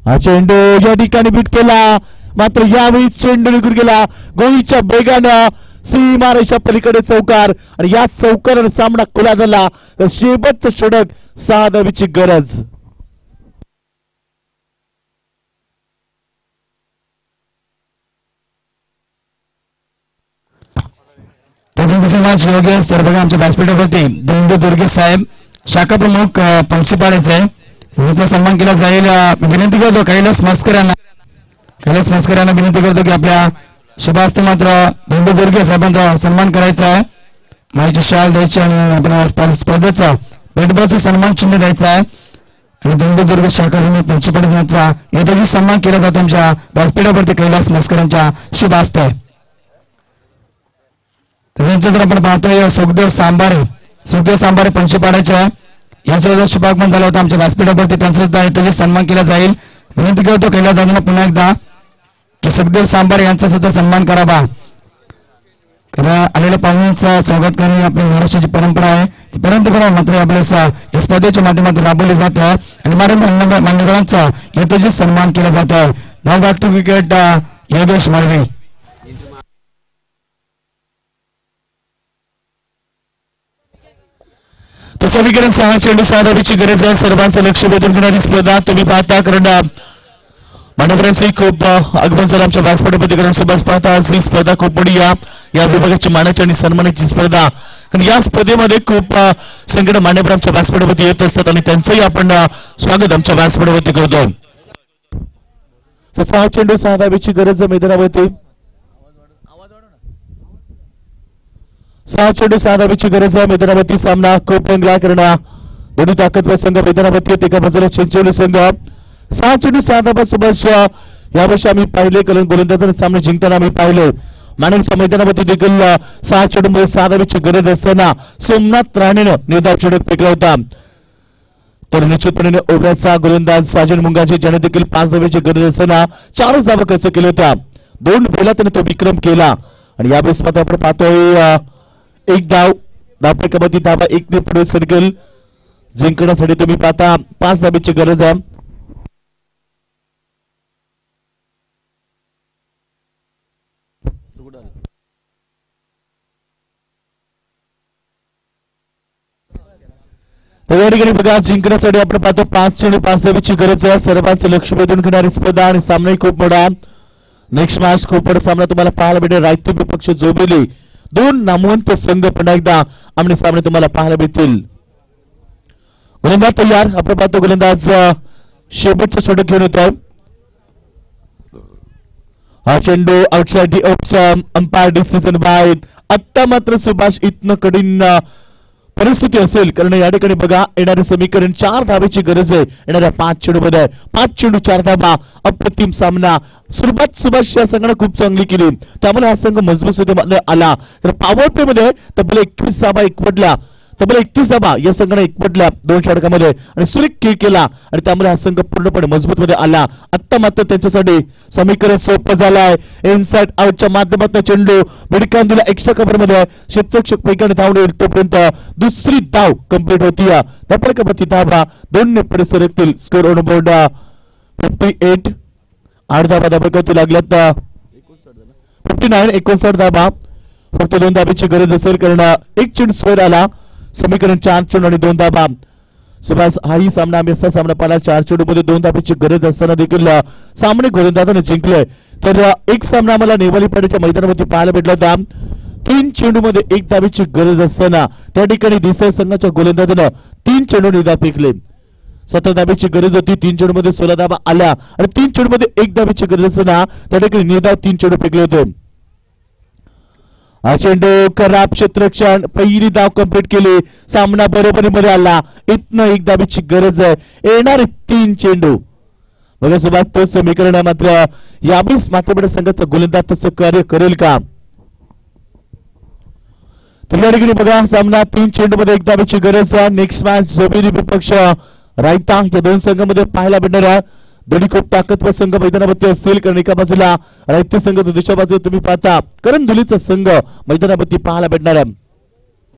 हा चेंडू या ठिकाणी बीट केला, मात्र यावेळी चेंडू निघून गेला गोळीच्या वेगानं सीमारेषा पलीकडे चौकार. आणि या चौकाराने सामना खुला झाला. तर शेवटचं षटक 6 धावेची गरज. योगेश. तर बघा आमच्या व्यासपीठावरती दोंडू दुर्गे साहेब शाखा प्रमुख पंचपाड्याचे आहे. यांचा सन्मान केला जाईल. विनंती करतो कैलास मस्कर यांना विनंती करतो की आपल्या शुभ हस्ते मात्र दोंडू दुर्गे साहेबांचा सन्मान करायचा आहे. माहिती शाल द्यायची आणि आपल्या स्पर्धेचा भेटवस्तू सन्मान चिन्ह द्यायचा आहे. आणि दोंडू दुर्गे शाखा प्रमुख पंचपाड्याचा याचा सन्मान केला जातो आमच्या व्यासपीठावरती कैलास मस्कर यांच्या शुभ हस्ते. त्यांचं जर आपण पाहतोय सुखदेव सांबारे पंचपाड्याचे आहे. याचा शुभागमन झाला होता आमच्या व्यासपीठावरती. त्यांचा सुद्धा याचा सन्मान केला जाईल. विनंती करतो कैलास दादांना पुन्हा एकदा की सुखदेव सांबारे यांचा सुद्धा सन्मान करावा. कारण आलेल्या पाहुण्यांचं स्वागत करणे आपली महाराष्ट्राची परंपरा आहे. ती परंपरा मात्र आपल्या या स्पर्धेच्या माध्यमातून राबवली जात आहे आणि मान्यवरांचा याचा सन्मान केला जात आहे. Now back to cricket Yogesh Malvi. तर समीकरण 6 चेंडू 6 धावेची गरज आहे. सर्वांचं लक्ष वेधून घेणारी स्पर्धा तुम्ही पाहता. कारण मान्यवरांचे खूप आगमन झालं आमच्या व्यासपीठावरती. कारण सुभाष पाहता ही स्पर्धा खूप मोठी या विभागाची मानाची आणि सन्मानाची स्पर्धा. कारण या स्पर्धेमध्ये खूप संकट मान्यवर आमच्या व्यासपीठावरती येत असतात आणि त्यांचंही आपण स्वागत आमच्या व्यासपीठावरती करतो. 6 चेंडू 6 धावेची गरज मैदानावरती. 6 चेंडू 6 धावेची गरज आहे मैदानावरती. सामना खूप रंगला. कारण दोन्ही ताकदवर संघ मैदानावरती आहेत. एका बाजूला चिंचोली संघ 6 चेंडू 6 धावा. सुभाष यावर्षी आम्ही पाहिले गोलंदाजांना सामने जिंकताना आम्ही पाहिले. माणिकच्या मैदानावरती देखील 6 चेंडूमध्ये 6 धावेची गरज असताना सोमनाथ राणेनं निर्धाव षटक फेकला होता. तर निश्चितपणे ओव्हरचा गोलंदाज साजन मुंगाचे ज्याने देखील 5 धावेची गरज असताना 4 धावा खर्च केल्या होत्या. 2 वेळा त्याने तो विक्रम केला. आणि यावेळी स्पर्धा आपण पाहतोय एक धावपैकामध्ये धावा 1 ने पुढे सर्कल जिंकण्यासाठी तुम्ही पाहता 5 धावेची गरज आहे. तर या ठिकाणी बघा जिंकण्यासाठी आपण पाहतो 5 चेंडू 5 धावेची गरज आहे. सर्वांचं लक्ष वेधून घेणारी स्पर्धा आणि सामना खूप मोठा. नेक्स्ट मॅच खूप मोठा सामना तुम्हाला पाहायला भेटेल. रायते विपक्ष जोबेली 2 नामवंत संघ पुन्हा एकदा आमने सामने तुम्हाला पाहायला भेटतील. गोलंदाज तयार. आपण पाहतो गोलंदाज शेवटचा षटक घेऊन येतोय. हा चेंडू outside the off stump. Umpire decision बाहेर. आता मात्र सुभाष इथनं कडीन परिस्थिती असेल, कारण या ठिकाणी बघा येणारे समीकरण 4 धावेची गरज आहे येणाऱ्या 5 चेंडूमध्ये. 5 चेंडू 4 धावा, अप्रतिम सामना. सुरुवात या संघाने खूप चांगली केली, त्यामुळे हा संघ मजबूतीमध्ये आला. तर पॉवर प्ले मध्ये तब्बल 21 धावा एकवटल्या, तब्बल 31 धावा या संघाने एकवटल्या 2 षटकांमध्ये आणि सुरेख खेळ केला आणि त्यामुळे हा संघ पूर्णपणे मजबूत मध्ये आला. आता मात्र त्यांच्यासाठी समीकरण सोपं झालं आहे. इनसाइड आउटच्या माध्यमातून चेंडू बिडकान दिला एक्स्ट्रा कव्हर मध्ये, क्षेत्ररक्षक पैकी धावून येईल तोपर्यंत दुसरी धाव कंप्लीट होती. त्या प्रकारची धावा 2 ने पुढे सरकतील. Score on board 58. 8 धावा त्या प्रकारची लागल्यात. 59 59 धावा. फक्त 2 धावेची गरज असेल, कारण एक चेंडू स्कोर आला. समीकरण 4 चेंडू आणि 2 धावा. सुभाष हाही सामना आम्ही असा सामना पाहिला. 4 चेंडू मध्ये 2 धावेची गरज असताना देखील सामने गोलंदाजाने जिंकले. तर एक सामना आम्हाला नेवालीपाड्याच्या मैदानावरती पाहायला भेटला होता. 3 चेंडू मध्ये 1 धावेची गरज असताना त्या ठिकाणी देसाई संघाच्या गोलंदाजानं 3 चेंडू निर्धाव फेकले. 17 धावेची गरज होती, 3 चेंडू मध्ये 16 धावा आल्या आणि 3 चेंडू मध्ये 1 धावेची गरज असताना त्या ठिकाणी निर्धाव 3 चेंडू फेकले होते. हा चेंडू खराब, क्षेत्ररक्षण पहिली धाव कंप्लीट केली. सामना बरोबरीमध्ये आला. इथनं 1 धावेची गरज आहे. येणारे 3 चेंडू बघा सोबत तो समीकरण आहे. मात्र यावेळेस मात्र संघाचा गोलंदाज तसं कार्य करेल का? या ठिकाणी बघा सामना 3 चेंडू मध्ये 1 धावेची गरज आहे. नेक्स्ट मॅच जबीरी विपक्ष रायता या 2 संघांमध्ये पाहायला भेटणार आहे. दोन्ही खूप ताकदवर संघ मैदानावरती असतील, कारण एका बाजूला रायते संघ तर दुसऱ्या बाजूला तुम्ही पाहता करंदुलीचा संघ मैदानावरती पाहायला भेटणार आहे.